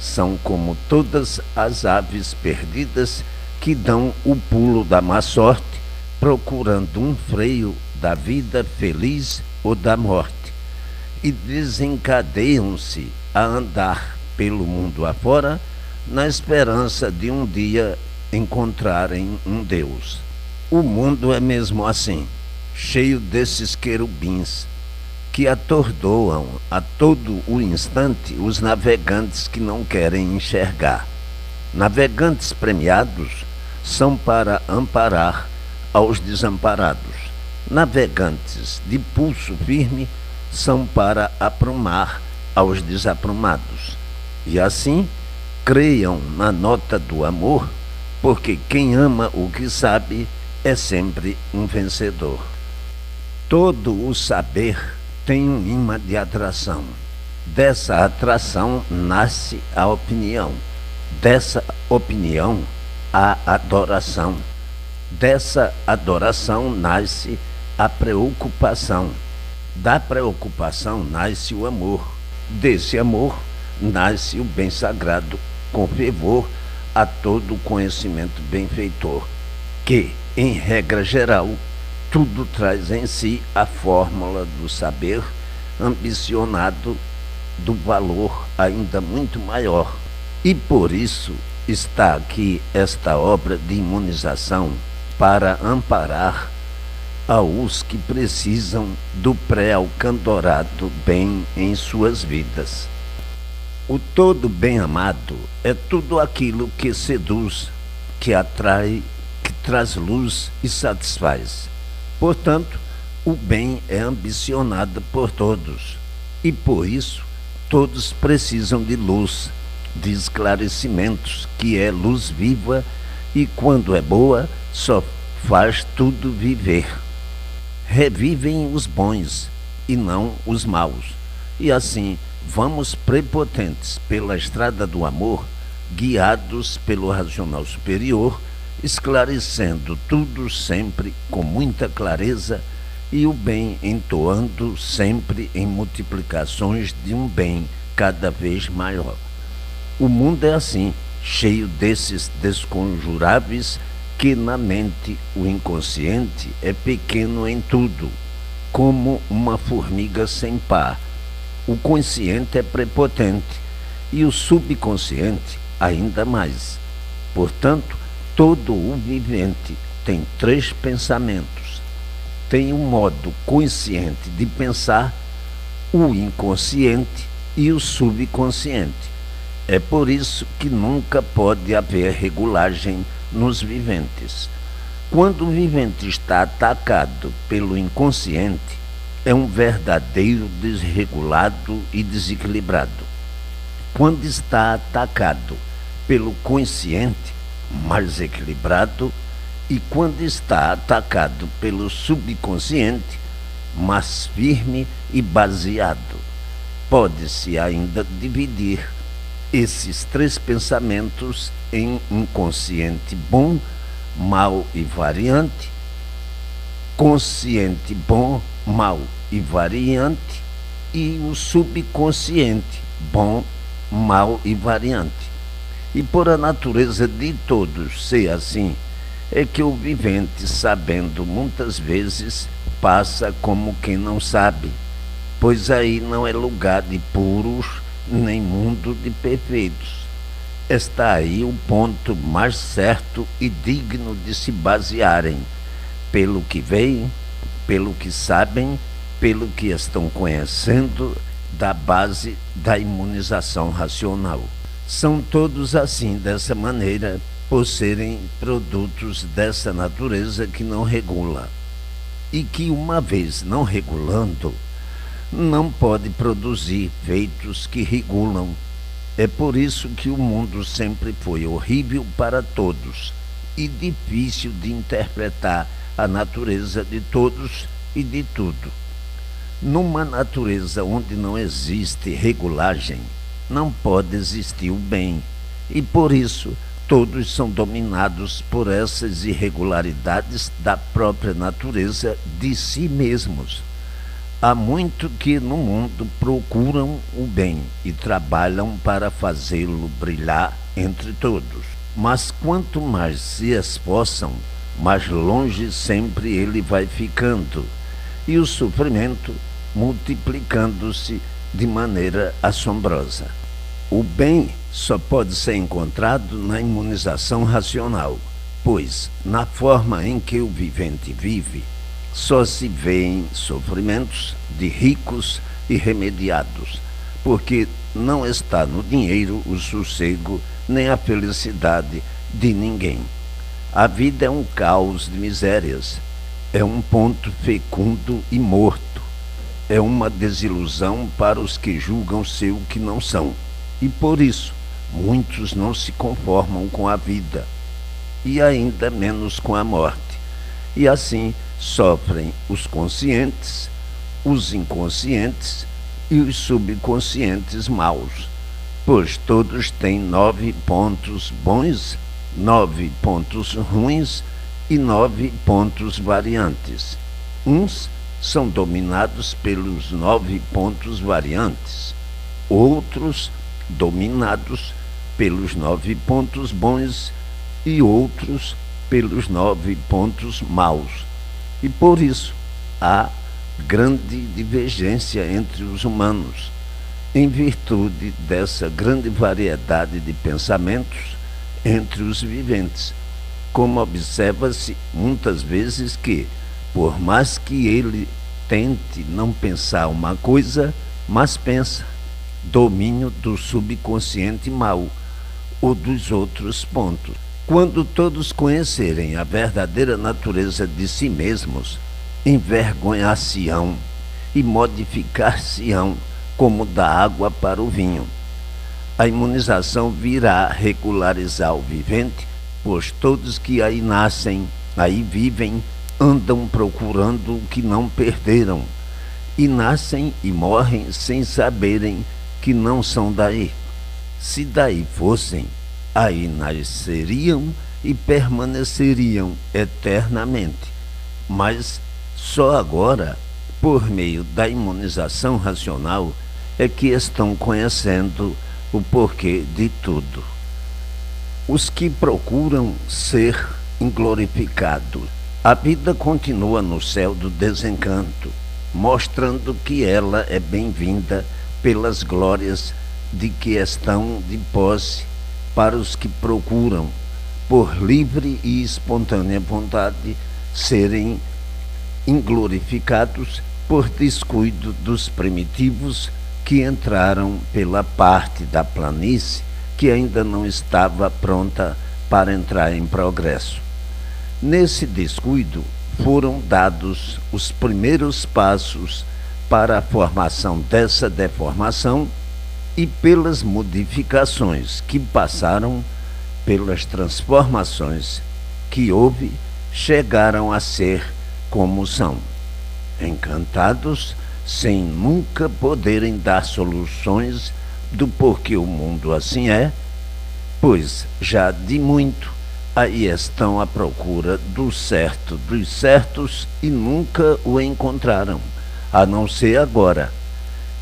São como todas as aves perdidas que dão o pulo da má sorte, procurando um freio da vida feliz ou da morte, e desencadeiam-se a andar pelo mundo afora, na esperança de um dia encontrarem um Deus. O mundo é mesmo assim, cheio desses querubins, que atordoam a todo o instante os navegantes que não querem enxergar. Navegantes premiados são para amparar aos desamparados. Navegantes de pulso firme são para aprumar aos desaprumados. E assim, creiam na nota do amor, porque quem ama o que sabe é sempre um vencedor. Todo o saber tem um imã de atração. Dessa atração nasce a opinião. Dessa opinião, a adoração. Dessa adoração nasce a preocupação. Da preocupação nasce o amor. Desse amor nasce o bem sagrado, com fervor a todo conhecimento benfeitor, que, em regra geral, tudo traz em si a fórmula do saber ambicionado do valor ainda muito maior. E por isso está aqui esta obra de imunização para amparar aos que precisam do pré-alcandorado bem em suas vidas. O todo bem-amado é tudo aquilo que seduz, que atrai, que traz luz e satisfaz. Portanto, o bem é ambicionado por todos, e por isso todos precisam de luz, de esclarecimentos, que é luz viva e, quando é boa, só faz tudo viver. Revivem os bons e não os maus, e assim vamos prepotentes pela estrada do amor, guiados pelo racional superior, esclarecendo tudo sempre com muita clareza e o bem entoando sempre em multiplicações de um bem cada vez maior. O mundo é assim, cheio desses desconjuráveis que na mente o inconsciente é pequeno em tudo, como uma formiga sem par. O consciente é prepotente e o subconsciente ainda mais. Portanto, todo o vivente tem três pensamentos. Tem o modo consciente de pensar, o inconsciente e o subconsciente. É por isso que nunca pode haver regulagem nos viventes. Quando o vivente está atacado pelo inconsciente, é um verdadeiro desregulado e desequilibrado. Quando está atacado pelo consciente, mais equilibrado, e quando está atacado pelo subconsciente, mais firme e baseado. Pode-se ainda dividir esses três pensamentos em inconsciente bom, mau e variante, consciente bom, mau e variante, e o subconsciente bom, mau e variante. E por a natureza de todos ser assim, é que o vivente, sabendo muitas vezes, passa como quem não sabe, pois aí não é lugar de puros, nem mundo de perfeitos. Está aí o ponto mais certo e digno de se basearem, pelo que veem, pelo que sabem, pelo que estão conhecendo da base da imunização racional. São todos assim, dessa maneira, por serem produtos dessa natureza que não regula. E que, uma vez não regulando, não pode produzir feitos que regulam. É por isso que o mundo sempre foi horrível para todos e difícil de interpretar a natureza de todos e de tudo. Numa natureza onde não existe regulagem, não pode existir o bem, e por isso todos são dominados por essas irregularidades da própria natureza de si mesmos. Há muito que no mundo procuram o bem e trabalham para fazê-lo brilhar entre todos. Mas quanto mais se esforçam, mais longe sempre ele vai ficando, e o sofrimento multiplicando-se de maneira assombrosa. O bem só pode ser encontrado na imunização racional, pois, na forma em que o vivente vive, só se vêem sofrimentos de ricos irremediados, porque não está no dinheiro o sossego nem a felicidade de ninguém. A vida é um caos de misérias, é um ponto fecundo e morto, é uma desilusão para os que julgam ser o que não são. E por isso, muitos não se conformam com a vida, e ainda menos com a morte. E assim sofrem os conscientes, os inconscientes e os subconscientes maus, pois todos têm 9 pontos bons, 9 pontos ruins e 9 pontos variantes. Uns são dominados pelos 9 pontos variantes, outros dominados pelos 9 pontos bons e outros pelos 9 pontos maus. E por isso há grande divergência entre os humanos, em virtude dessa grande variedade de pensamentos entre os viventes, como observa-se muitas vezes que, por mais que ele tente não pensar uma coisa, mas pensa, domínio do subconsciente mau ou dos outros pontos. Quando todos conhecerem a verdadeira natureza de si mesmos, envergonhar-se-ão e modificar-se-ão como da água para o vinho. A imunização virá regularizar o vivente, pois todos que aí nascem, aí vivem, andam procurando o que não perderam, e nascem e morrem sem saberem que não são daí. Se daí fossem, aí nasceriam e permaneceriam eternamente. Mas só agora, por meio da imunização racional, é que estão conhecendo o porquê de tudo. Os que procuram ser glorificados. A vida continua no céu do desencanto, mostrando que ela é bem-vinda pelas glórias de que estão de posse para os que procuram, por livre e espontânea vontade, serem inglorificados por descuido dos primitivos que entraram pela parte da planície que ainda não estava pronta para entrar em progresso. Nesse descuido foram dados os primeiros passos para a formação dessa deformação e pelas modificações que passaram, pelas transformações que houve, chegaram a ser como são. Encantados, sem nunca poderem dar soluções do porquê o mundo assim é, pois já de muito aí estão à procura do certo dos certos e nunca o encontraram, a não ser agora,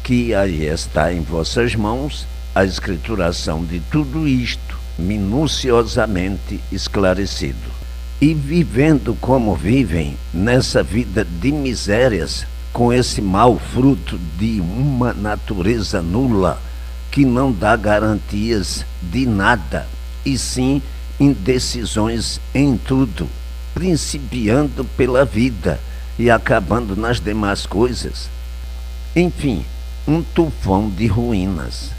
que aí está em vossas mãos a escrituração de tudo isto, minuciosamente esclarecido. E vivendo como vivem, nessa vida de misérias, com esse mau fruto de uma natureza nula, que não dá garantias de nada, e sim indecisões em tudo, principiando pela vida e acabando nas demais coisas. Enfim, um tufão de ruínas,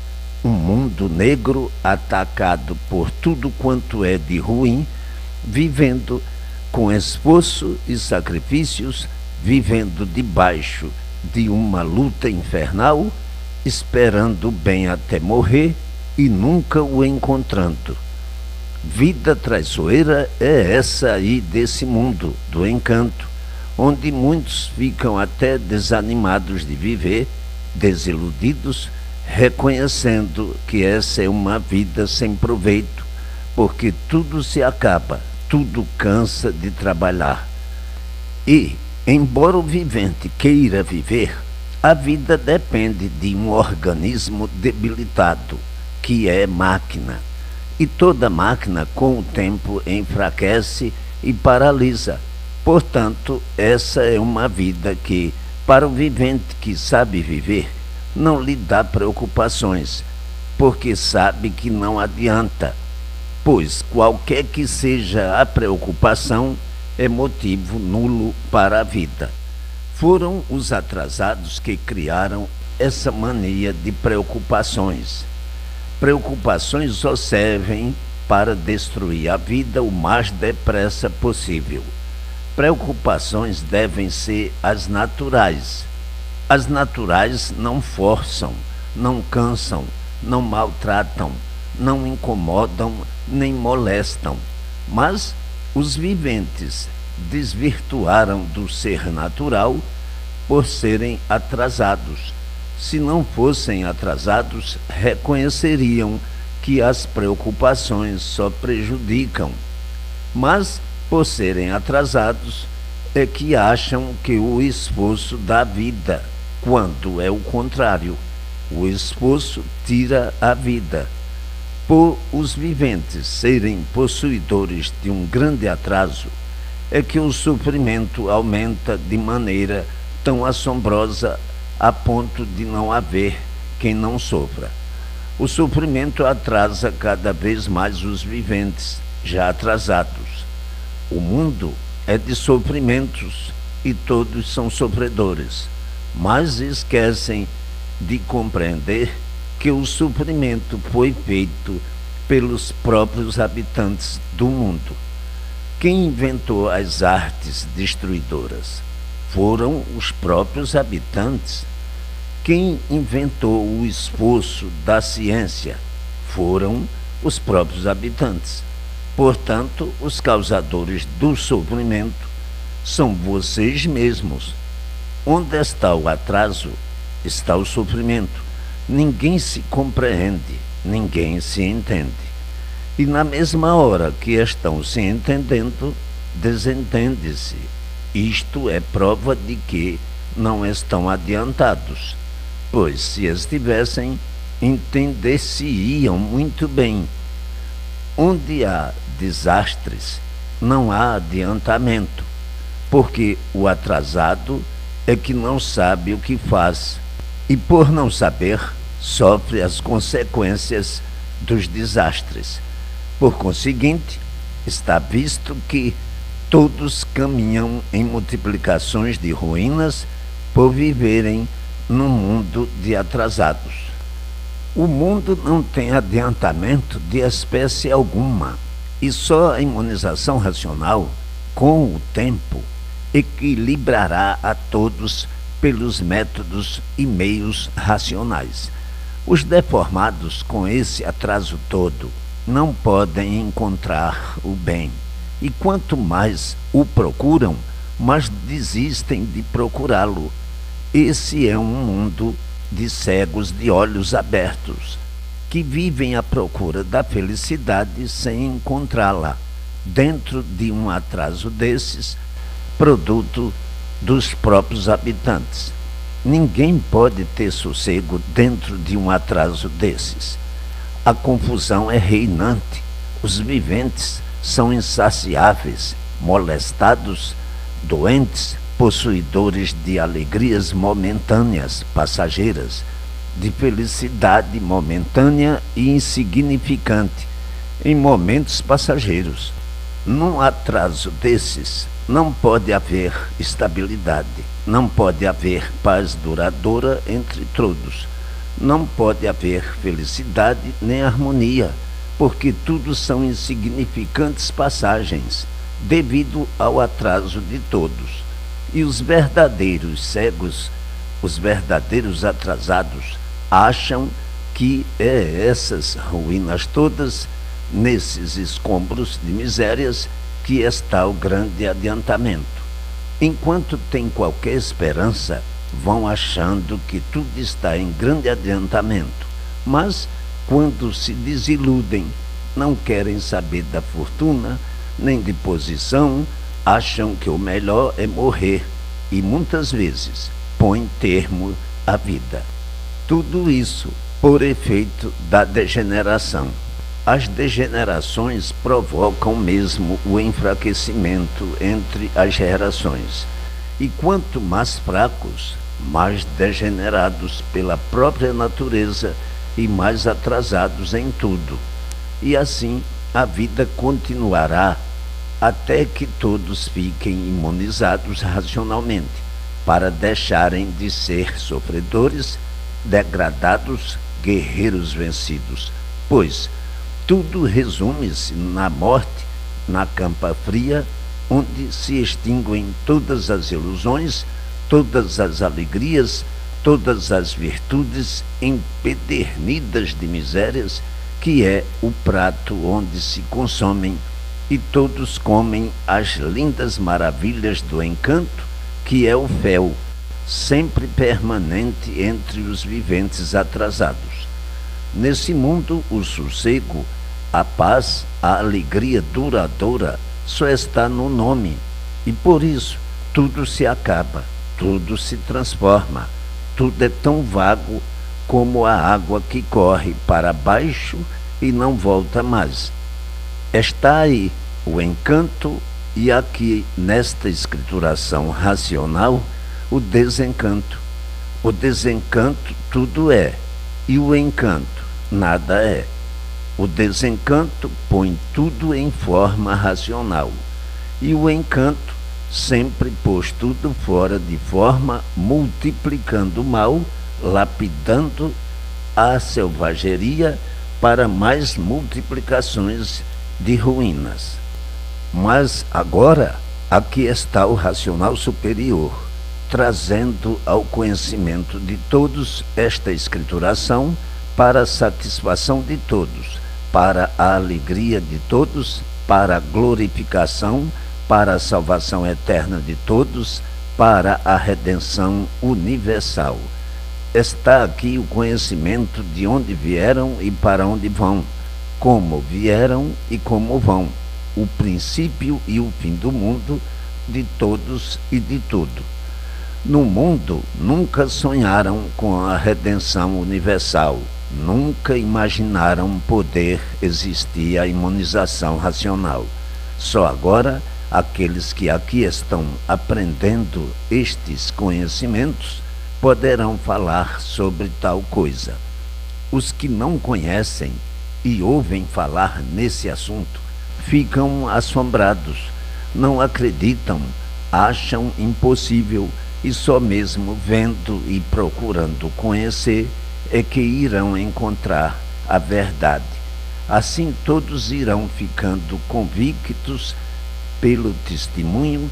um mundo negro atacado por tudo quanto é de ruim, vivendo com esforço e sacrifícios, vivendo debaixo de uma luta infernal, esperando o bem até morrer e nunca o encontrando. Vida traiçoeira é essa aí desse mundo do encanto, onde muitos ficam até desanimados de viver, desiludidos, reconhecendo que essa é uma vida sem proveito, porque tudo se acaba, tudo cansa de trabalhar. E, embora o vivente queira viver, a vida depende de um organismo debilitado, que é máquina. E toda máquina, com o tempo, enfraquece e paralisa. Portanto, essa é uma vida que, para o vivente que sabe viver, não lhe dá preocupações, porque sabe que não adianta, pois qualquer que seja a preocupação, é motivo nulo para a vida. Foram os atrasados que criaram essa mania de preocupações. Preocupações só servem para destruir a vida o mais depressa possível. Preocupações devem ser as naturais. As naturais não forçam, não cansam, não maltratam, não incomodam nem molestam. Mas os viventes desvirtuaram do ser natural por serem atrasados. Se não fossem atrasados, reconheceriam que as preocupações só prejudicam. Mas, por serem atrasados, é que acham que o esforço dá vida, quando é o contrário. O esforço tira a vida. Por os viventes serem possuidores de um grande atraso, é que o sofrimento aumenta de maneira tão assombrosa a ponto de não haver quem não sofra. O sofrimento atrasa cada vez mais os viventes, já atrasados. O mundo é de sofrimentos e todos são sofredores, mas esquecem de compreender que o sofrimento foi feito pelos próprios habitantes do mundo. Quem inventou as artes destruidoras? Foram os próprios habitantes. Quem inventou o esforço da ciência? Foram os próprios habitantes. Portanto, os causadores do sofrimento são vocês mesmos. Onde está o atraso, está o sofrimento. Ninguém se compreende, ninguém se entende. E na mesma hora que estão se entendendo, desentende-se. Isto é prova de que não estão adiantados, pois se estivessem, entender-se-iam muito bem. Onde há desastres, não há adiantamento, porque o atrasado é que não sabe o que faz, e por não saber, sofre as consequências dos desastres. Por conseguinte, está visto que todos caminham em multiplicações de ruínas por viverem num mundo de atrasados. O mundo não tem adiantamento de espécie alguma, e só a imunização racional Com o tempo, equilibrará a todos pelos métodos e meios racionais. Os deformados, com esse atraso todo, não podem encontrar o bem, e quanto mais o procuram, mais desistem de procurá-lo. Esse é um mundo de cegos de olhos abertos, que vivem à procura da felicidade sem encontrá-la, dentro de um atraso desses, produto dos próprios habitantes. Ninguém pode ter sossego dentro de um atraso desses. A confusão é reinante. Os viventes são insaciáveis, molestados, doentes, possuidores de alegrias momentâneas, passageiras, de felicidade momentânea e insignificante, em momentos passageiros. Num atraso desses, não pode haver estabilidade, não pode haver paz duradoura entre todos, não pode haver felicidade nem harmonia, porque tudo são insignificantes passagens, devido ao atraso de todos. E os verdadeiros cegos, os verdadeiros atrasados, acham que essas ruínas todas, nesses escombros de misérias, que está o grande adiantamento. Enquanto tem qualquer esperança, vão achando que tudo está em grande adiantamento, mas quando se desiludem, não querem saber da fortuna, nem de posição, acham que o melhor é morrer e muitas vezes põem termo à vida. Tudo isso por efeito da degeneração. As degenerações provocam mesmo o enfraquecimento entre as gerações. E quanto mais fracos, mais degenerados pela própria natureza e mais atrasados em tudo. E assim a vida continuará até que todos fiquem imunizados racionalmente, para deixarem de ser sofredores, degradados, guerreiros vencidos. Pois tudo resume-se na morte, na campa fria, onde se extinguem todas as ilusões, todas as alegrias, todas as virtudes empedernidas de misérias, que é o prato onde se consomem e todos comem as lindas maravilhas do encanto, que é o fel, sempre permanente entre os viventes atrasados. Nesse mundo, o sossego, a paz, a alegria duradoura só está no nome, e por isso tudo se acaba, tudo se transforma, tudo é tão vago como a água que corre para baixo e não volta mais. Está aí o encanto e aqui, nesta escrituração racional, o desencanto. O desencanto tudo é, e o encanto nada é. O desencanto põe tudo em forma racional, e o encanto sempre pôs tudo fora de forma, multiplicando o mal, lapidando a selvageria para mais multiplicações de ruínas. Mas agora, aqui está o racional superior, trazendo ao conhecimento de todos esta escrituração para a satisfação de todos, para a alegria de todos, para a glorificação, para a salvação eterna de todos, para a redenção universal. Está aqui o conhecimento de onde vieram e para onde vão, como vieram e como vão, o princípio e o fim do mundo, de todos e de tudo. No mundo, nunca sonharam com a redenção universal, nunca imaginaram poder existir a imunização racional. Só agora, aqueles que aqui estão aprendendo estes conhecimentos poderão falar sobre tal coisa. Os que não conhecem e ouvem falar nesse assunto ficam assombrados, não acreditam, acham impossível e só mesmo vendo e procurando conhecer é que irão encontrar a verdade. Assim todos irão ficando convictos pelo testemunho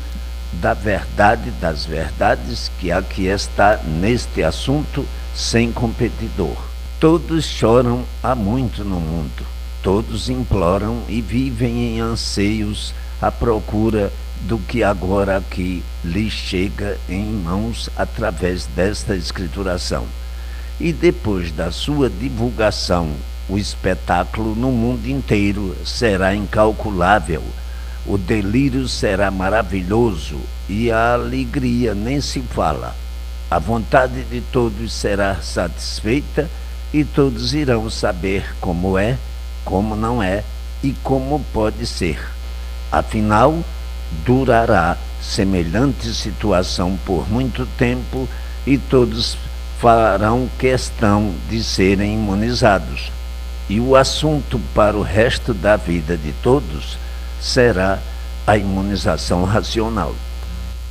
da verdade das verdades que aqui está neste assunto sem competidor. Todos choram há muito no mundo, todos imploram e vivem em anseios à procura do que agora aqui lhes chega em mãos através desta escrituração. E depois da sua divulgação, o espetáculo no mundo inteiro será incalculável, o delírio será maravilhoso e a alegria nem se fala. A vontade de todos será satisfeita e todos irão saber como é, como não é e como pode ser. Afinal, durará semelhante situação por muito tempo e todos farão questão de serem imunizados. E o assunto para o resto da vida de todos será a imunização racional.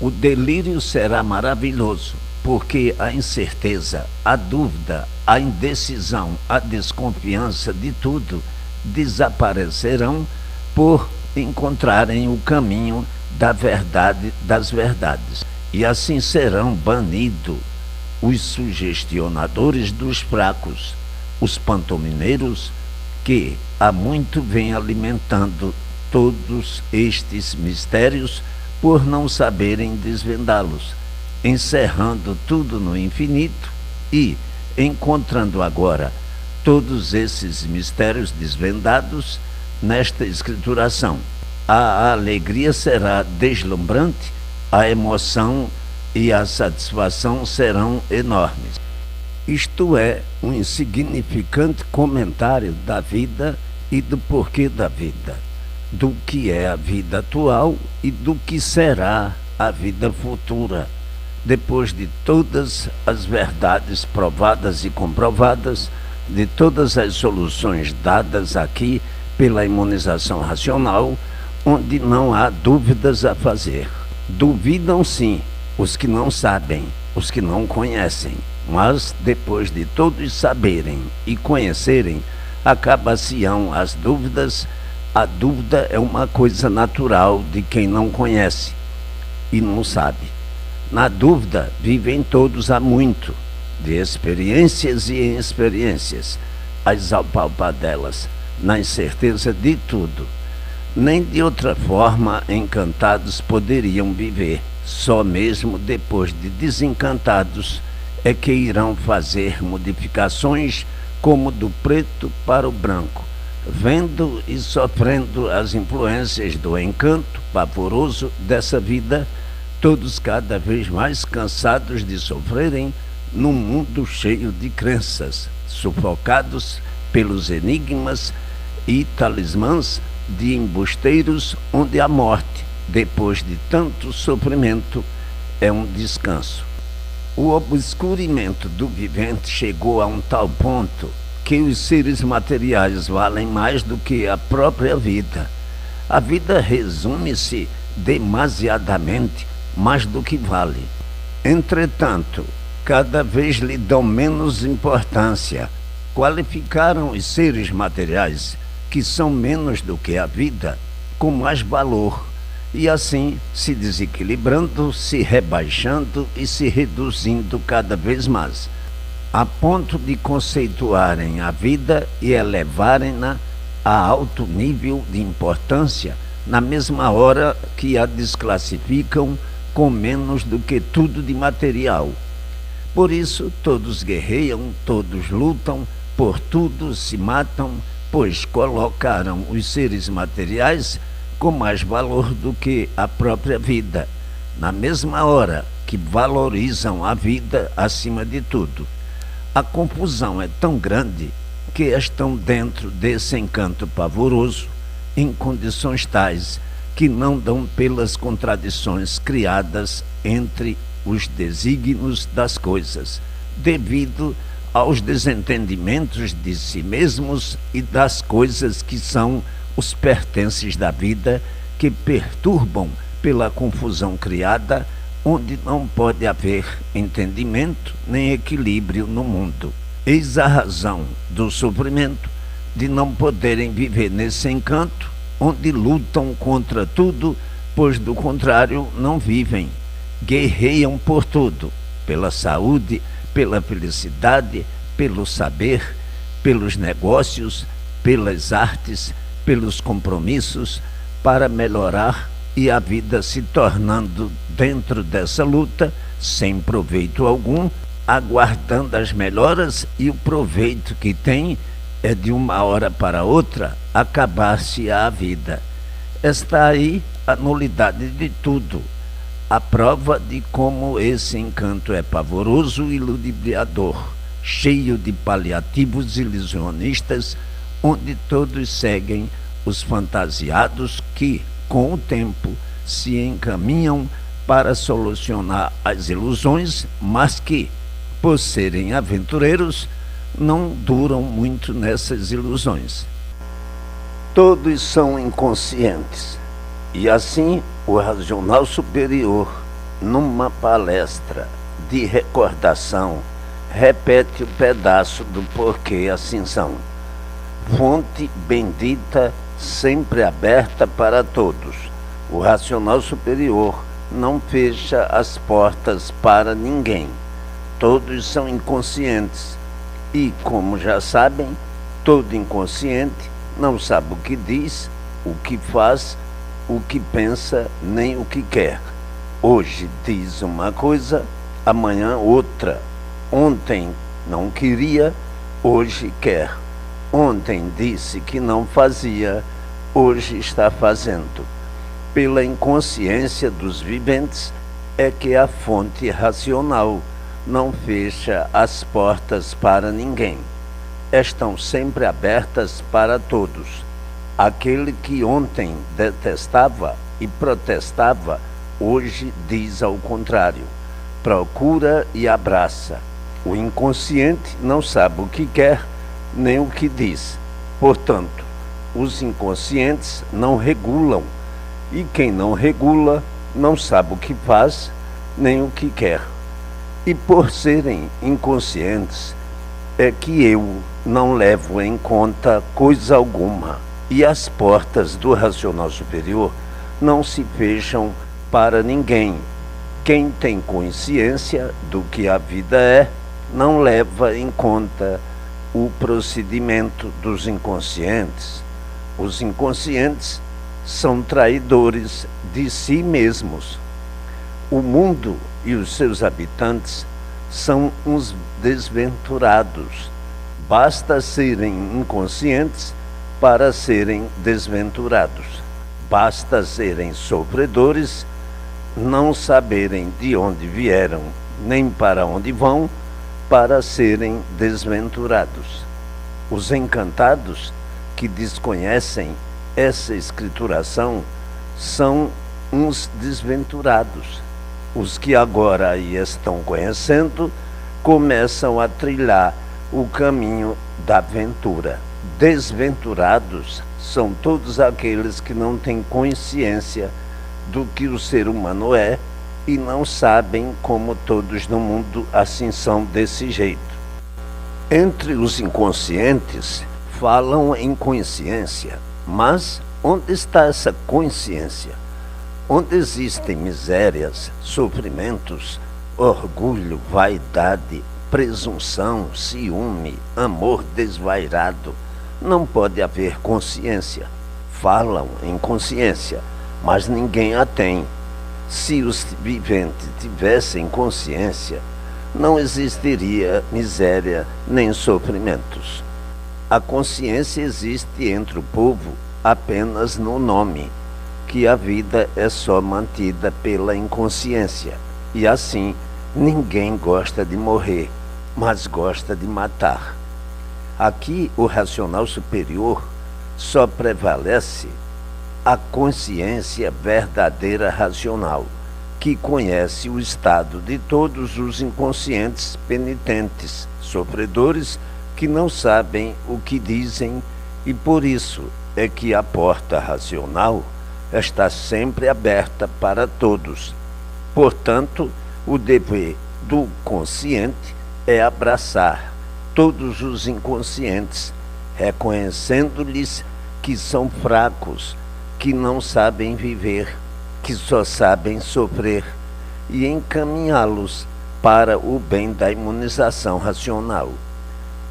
O delírio será maravilhoso, porque a incerteza, a dúvida, a indecisão, a desconfiança de tudo desaparecerão por encontrarem o caminho da verdade das verdades. E assim serão banidos os sugestionadores dos fracos, os pantomineiros que há muito vêm alimentando todos estes mistérios por não saberem desvendá-los, encerrando tudo no infinito e encontrando agora todos esses mistérios desvendados nesta escrituração. A alegria será deslumbrante, a emoção e a satisfação serão enormes. Isto é um insignificante comentário da vida e do porquê da vida, do que é a vida atual e do que será a vida futura, depois de todas as verdades provadas e comprovadas, de todas as soluções dadas aqui pela imunização racional, onde não há dúvidas a fazer. Duvidam sim os que não sabem, os que não conhecem, mas depois de todos saberem e conhecerem, acaba-se-ão as dúvidas. A dúvida é uma coisa natural de quem não conhece e não sabe. Na dúvida vivem todos há muito, de experiências e em experiências, as apalpadelas, na incerteza de tudo. Nem de outra forma encantados poderiam viver, só mesmo depois de desencantados é que irão fazer modificações como do preto para o branco, vendo e sofrendo as influências do encanto pavoroso dessa vida, todos cada vez mais cansados de sofrerem num mundo cheio de crenças, sufocados pelos enigmas e talismãs de embusteiros, onde a morte, depois de tanto sofrimento, é um descanso. O obscurimento do vivente chegou a um tal ponto que os seres materiais valem mais do que a própria vida. A vida resume-se demasiadamente mais do que vale. Entretanto, cada vez lhe dão menos importância. Qualificaram os seres materiais, que são menos do que a vida, com mais valor, e assim se desequilibrando, se rebaixando e se reduzindo cada vez mais, a ponto de conceituarem a vida e elevarem-na a alto nível de importância, na mesma hora que a desclassificam com menos do que tudo de material. Por isso todos guerreiam, todos lutam, por tudo se matam, pois colocaram os seres materiais com mais valor do que a própria vida, na mesma hora que valorizam a vida acima de tudo. A confusão é tão grande que estão dentro desse encanto pavoroso, em condições tais que não dão pelas contradições criadas entre os desígnios das coisas, devido aos desentendimentos de si mesmos e das coisas que são os pertences da vida, que perturbam pela confusão criada, onde não pode haver entendimento nem equilíbrio no mundo. Eis a razão do sofrimento, de não poderem viver nesse encanto, onde lutam contra tudo pois do contrário não vivem. Guerreiam por tudo, pela saúde, pela felicidade, pelo saber, pelos negócios, pelas artes, pelos compromissos, para melhorar e a vida se tornando dentro dessa luta, sem proveito algum, aguardando as melhoras, e o proveito que tem é de uma hora para outra acabar-se a vida. Está aí a nulidade de tudo, a prova de como esse encanto é pavoroso e ludibriador, cheio de paliativos ilusionistas, onde todos seguem os fantasiados que, com o tempo, se encaminham para solucionar as ilusões, mas que, por serem aventureiros, não duram muito nessas ilusões. Todos são inconscientes, e assim o racional superior, numa palestra de recordação, repete o pedaço do porquê assim são. Fonte bendita, sempre aberta para todos. O racional superior não fecha as portas para ninguém. Todos são inconscientes e, como já sabem, todo inconsciente não sabe o que diz, o que faz, o que pensa, nem o que quer. Hoje diz uma coisa, amanhã outra. Ontem não queria, hoje quer. Ontem disse que não fazia, hoje está fazendo. Pela inconsciência dos viventes é que a fonte racional não fecha as portas para ninguém. Estão sempre abertas para todos. Aquele que ontem detestava e protestava, hoje diz ao contrário. Procura e abraça. O inconsciente não sabe o que quer, nem o que diz. Portanto, os inconscientes não regulam, e quem não regula não sabe o que faz, nem o que quer. E por serem inconscientes, é que eu não levo em conta coisa alguma, e as portas do racional superior não se fecham para ninguém. Quem tem consciência do que a vida é, não leva em conta o procedimento dos inconscientes. Os inconscientes são traidores de si mesmos. O mundo e os seus habitantes são uns desventurados. Basta serem inconscientes para serem desventurados. Basta serem sofredores, não saberem de onde vieram nem para onde vão, para serem desventurados. Os encantados que desconhecem essa escrituração são uns desventurados. Os que agora aí estão conhecendo começam a trilhar o caminho da aventura. Desventurados são todos aqueles que não têm consciência do que o ser humano é e não sabem como todos no mundo assim são desse jeito. Entre os inconscientes falam em consciência, mas onde está essa consciência? Onde existem misérias, sofrimentos, orgulho, vaidade, presunção, ciúme, amor desvairado, não pode haver consciência. Falam em consciência, mas ninguém a tem. Se os viventes tivessem consciência, não existiria miséria nem sofrimentos. A consciência existe entre o povo apenas no nome, que a vida é só mantida pela inconsciência. E assim, ninguém gosta de morrer, mas gosta de matar. Aqui, o racional superior só prevalece a consciência verdadeira racional, que conhece o estado de todos os inconscientes penitentes, sofredores, que não sabem o que dizem, e por isso é que a porta racional está sempre aberta para todos. Portanto, o dever do consciente é abraçar todos os inconscientes, reconhecendo-lhes que são fracos, que não sabem viver, que só sabem sofrer e encaminhá-los para o bem da imunização racional.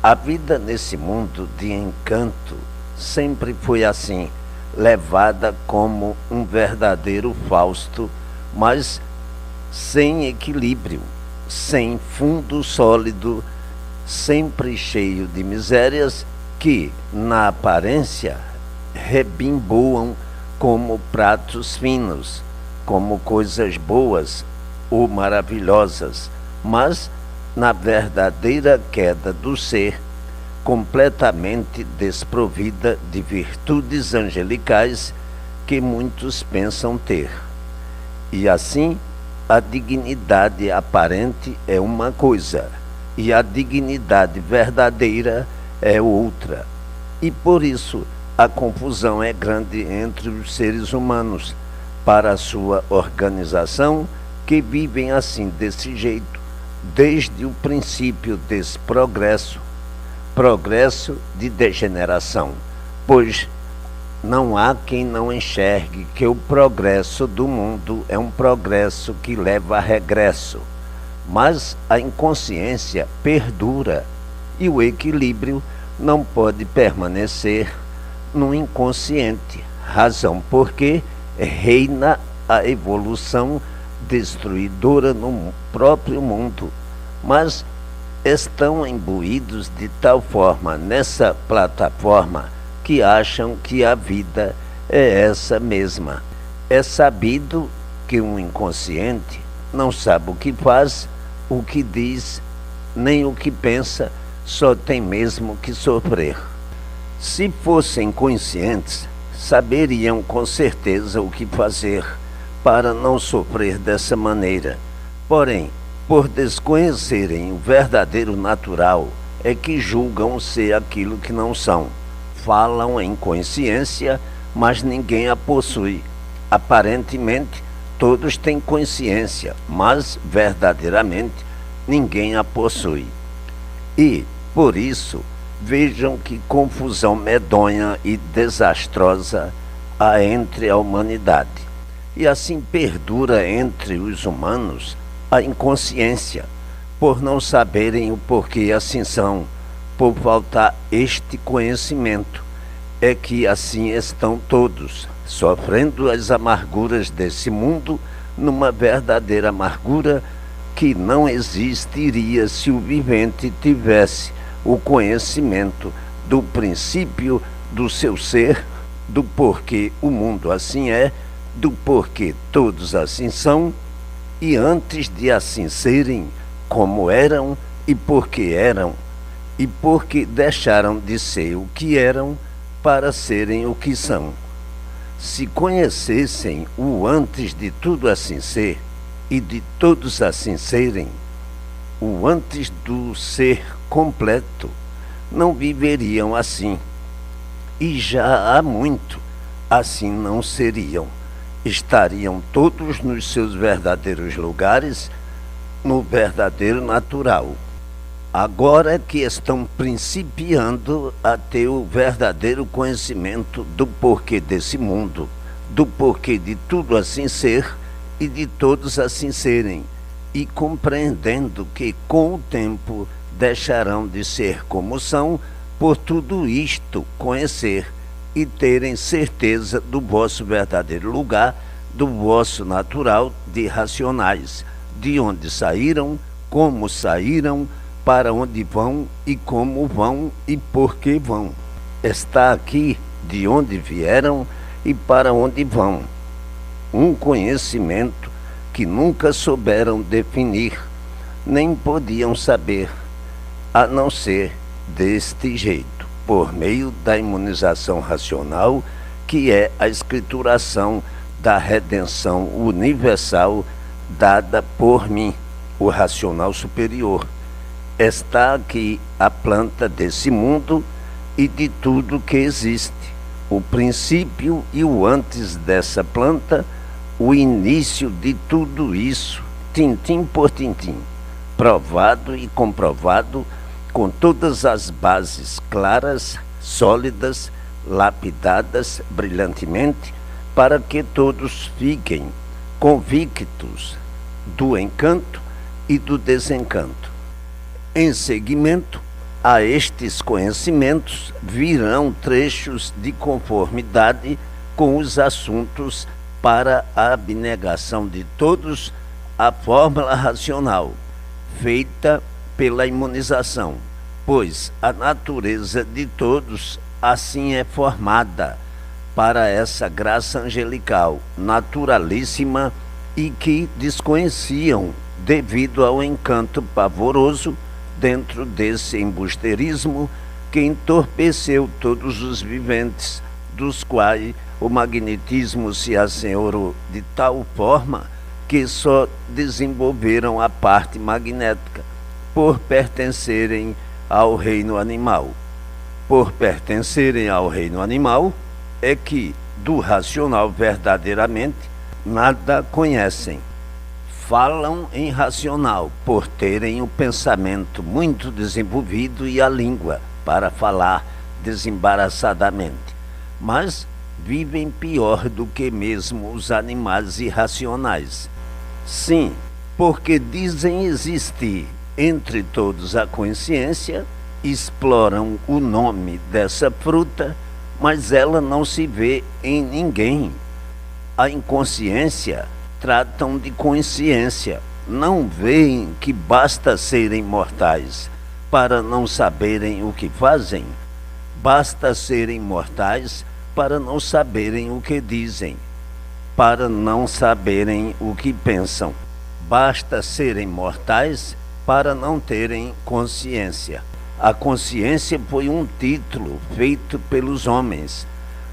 A vida nesse mundo de encanto sempre foi assim, levada como um verdadeiro Fausto, mas sem equilíbrio, sem fundo sólido, sempre cheio de misérias que, na aparência, rebimboam como pratos finos, como coisas boas ou maravilhosas, mas na verdadeira queda do ser, completamente desprovida de virtudes angelicais que muitos pensam ter. E assim, a dignidade aparente é uma coisa, e a dignidade verdadeira é outra. E por isso, a confusão é grande entre os seres humanos, para a sua organização, que vivem assim desse jeito, desde o princípio desse progresso de degeneração, pois não há quem não enxergue que o progresso do mundo é um progresso que leva a regresso, mas a inconsciência perdura e o equilíbrio não pode permanecer no inconsciente, razão porque reina a evolução destruidora no próprio mundo, mas estão imbuídos de tal forma nessa plataforma que acham que a vida é essa mesma. É sabido que um inconsciente não sabe o que faz, o que diz, nem o que pensa, só tem mesmo que sofrer. Se fossem conscientes, saberiam com certeza o que fazer para não sofrer dessa maneira. Porém, por desconhecerem o verdadeiro natural, é que julgam ser aquilo que não são. Falam em consciência, mas ninguém a possui. Aparentemente, todos têm consciência, mas verdadeiramente ninguém a possui. E, por isso, vejam que confusão medonha e desastrosa há entre a humanidade. E assim perdura entre os humanos a inconsciência, por não saberem o porquê assim são, por faltar este conhecimento. É que assim estão todos, sofrendo as amarguras desse mundo, numa verdadeira amargura que não existiria se o vivente tivesse o conhecimento do princípio do seu ser, do porquê o mundo assim é, do porquê todos assim são, e antes de assim serem, como eram e porque eram, e porque deixaram de ser o que eram para serem o que são. Se conhecessem o antes de tudo assim ser e de todos assim serem, o antes do ser completo, não viveriam assim. E já há muito assim não seriam. Estariam todos nos seus verdadeiros lugares, no verdadeiro natural. Agora é que estão principiando a ter o verdadeiro conhecimento do porquê desse mundo, do porquê de tudo assim ser e de todos assim serem, e compreendendo que com o tempo deixarão de ser como são, por tudo isto conhecer e terem certeza do vosso verdadeiro lugar, do vosso natural de racionais, de onde saíram, como saíram, para onde vão e como vão e por que vão. Está aqui de onde vieram e para onde vão. Um conhecimento que nunca souberam definir, nem podiam saber, a não ser deste jeito, por meio da imunização racional, que é a escrituração da redenção universal dada por mim, o racional superior. Está aqui a planta desse mundo e de tudo que existe, o princípio e o antes dessa planta, o início de tudo isso, tintim por tintim, provado e comprovado, com todas as bases claras, sólidas, lapidadas brilhantemente, para que todos fiquem convictos do encanto e do desencanto. Em seguimento a estes conhecimentos virão trechos de conformidade com os assuntos para a abnegação de todos, a fórmula racional, feita pela imunização, pois a natureza de todos assim é formada para essa graça angelical, naturalíssima e que desconheciam devido ao encanto pavoroso dentro desse embusteirismo que entorpeceu todos os viventes, dos quais o magnetismo se assenhorou de tal forma que só desenvolveram a parte magnética, por pertencerem ao reino animal. Por pertencerem ao reino animal, é que do racional verdadeiramente nada conhecem. Falam em racional, por terem o pensamento muito desenvolvido e a língua para falar desembaraçadamente, mas vivem pior do que mesmo os animais irracionais. Sim, porque dizem existir entre todos a consciência, exploram o nome dessa fruta, mas ela não se vê em ninguém. A inconsciência tratam de consciência, não veem que basta serem mortais para não saberem o que fazem, basta serem mortais para não saberem o que dizem, para não saberem o que pensam, basta serem mortais para não terem consciência. A consciência foi um título feito pelos homens,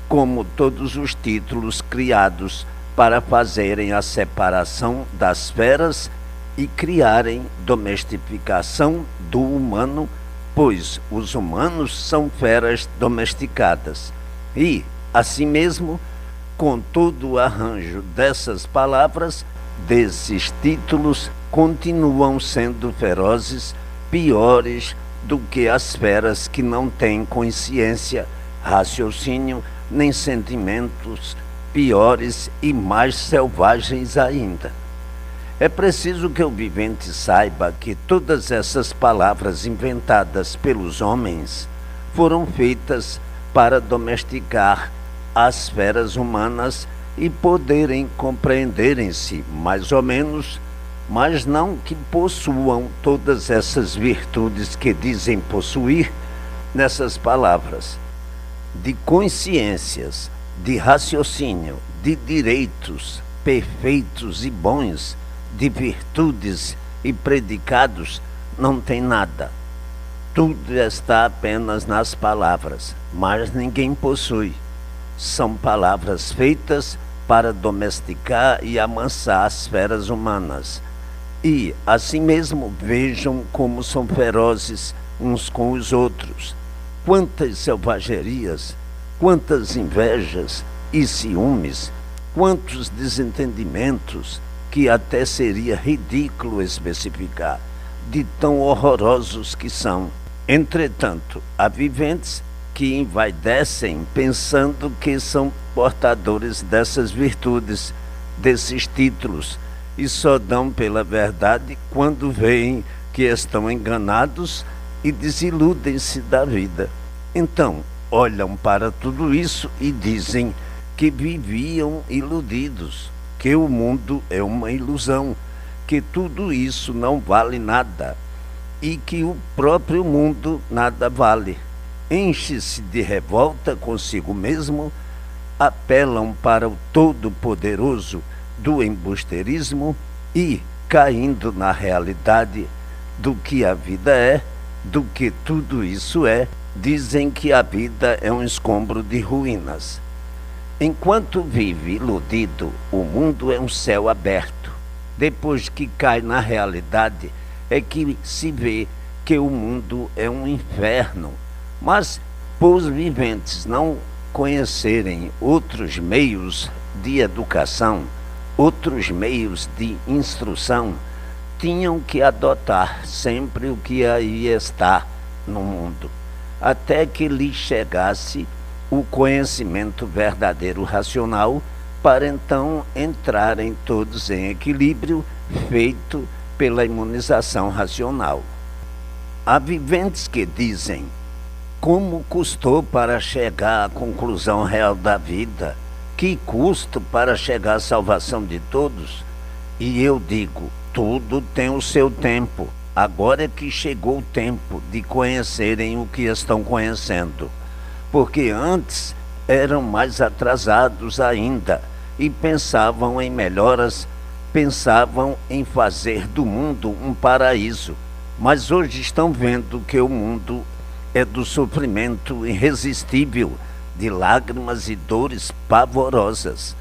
como todos os títulos criados para fazerem a separação das feras e criarem domesticação do humano, pois os humanos são feras domesticadas. E, assim mesmo, com todo o arranjo dessas palavras, desses títulos, continuam sendo ferozes, piores do que as feras que não têm consciência, raciocínio, nem sentimentos, piores e mais selvagens ainda. É preciso que o vivente saiba que todas essas palavras inventadas pelos homens foram feitas para domesticar as feras humanas e poderem compreenderem-se mais ou menos, mas não que possuam todas essas virtudes que dizem possuir nessas palavras, de consciências, de raciocínio, de direitos perfeitos e bons, de virtudes e predicados, não tem nada. Tudo está apenas nas palavras, mas ninguém possui. São palavras feitas para domesticar e amansar as feras humanas. E, assim mesmo, vejam como são ferozes uns com os outros. Quantas selvagerias, quantas invejas e ciúmes, quantos desentendimentos, que até seria ridículo especificar, de tão horrorosos que são. Entretanto, há viventes que envaidecem pensando que são portadores dessas virtudes, desses títulos, e só dão pela verdade quando veem que estão enganados e desiludem-se da vida. Então, olham para tudo isso e dizem que viviam iludidos, que o mundo é uma ilusão, que tudo isso não vale nada e que o próprio mundo nada vale. Enche-se de revolta consigo mesmo, apelam para o Todo-Poderoso do embusteirismo e, caindo na realidade do que a vida é, do que tudo isso é, dizem que a vida é um escombro de ruínas. Enquanto vive iludido, o mundo é um céu aberto. Depois que cai na realidade, é que se vê que o mundo é um inferno. Mas, por os viventes não conhecerem outros meios de educação, outros meios de instrução, tinham que adotar sempre o que aí está no mundo, até que lhe chegasse o conhecimento verdadeiro racional para então entrarem todos em equilíbrio, feito pela imunização racional. Há viventes que dizem: como custou para chegar à conclusão real da vida? Que custo para chegar à salvação de todos? E eu digo: tudo tem o seu tempo. Agora é que chegou o tempo de conhecerem o que estão conhecendo, porque antes eram mais atrasados ainda e pensavam em melhoras, pensavam em fazer do mundo um paraíso, mas hoje estão vendo que o mundo é do sofrimento irresistível, de lágrimas e dores pavorosas.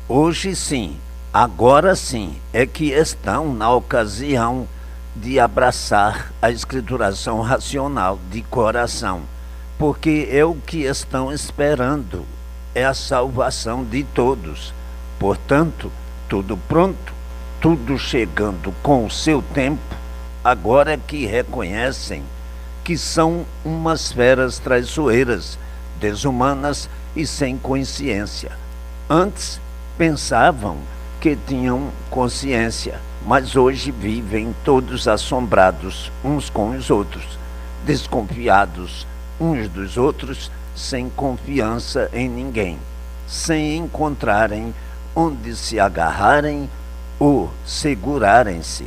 Hoje sim, agora sim, é que estão na ocasião de abraçar a escrituração racional de coração, porque é o que estão esperando, é a salvação de todos. Portanto, tudo pronto, tudo chegando com o seu tempo, agora é que reconhecem que são umas feras traiçoeiras, desumanas e sem consciência. Antes pensavam que tinham consciência, mas hoje vivem todos assombrados uns com os outros, desconfiados uns dos outros, sem confiança em ninguém, sem encontrarem onde se agarrarem ou segurarem-se.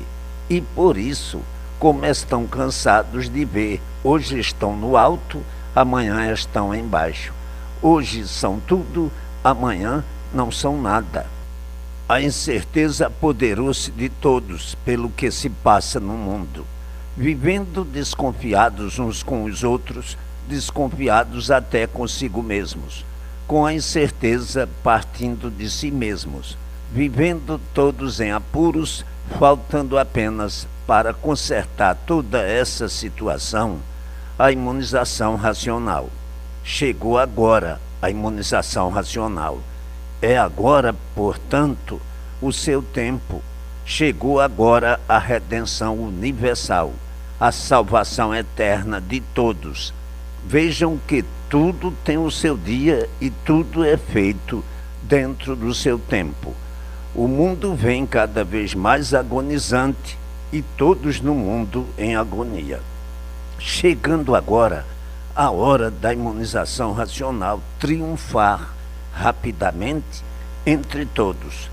E por isso, como estão cansados de ver, hoje estão no alto, amanhã estão embaixo. Hoje são tudo, amanhã não são nada. A incerteza apoderou-se de todos pelo que se passa no mundo, vivendo desconfiados uns com os outros, desconfiados até consigo mesmos, com a incerteza partindo de si mesmos, vivendo todos em apuros, faltando apenas para consertar toda essa situação a imunização racional. Chegou agora a imunização racional. É agora, portanto, o seu tempo. Chegou agora a redenção universal, a salvação eterna de todos. Vejam que tudo tem o seu dia e tudo é feito dentro do seu tempo. O mundo vem cada vez mais agonizante e todos no mundo em agonia. Chegando agora a hora da imunização racional triunfar rapidamente entre todos.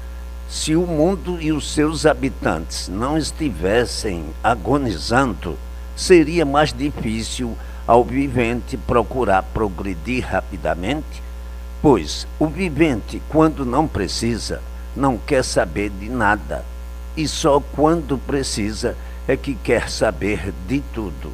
Se o mundo e os seus habitantes não estivessem agonizando, seria mais difícil ao vivente procurar progredir rapidamente, pois o vivente, quando não precisa, não quer saber de nada, e só quando precisa é que quer saber de tudo.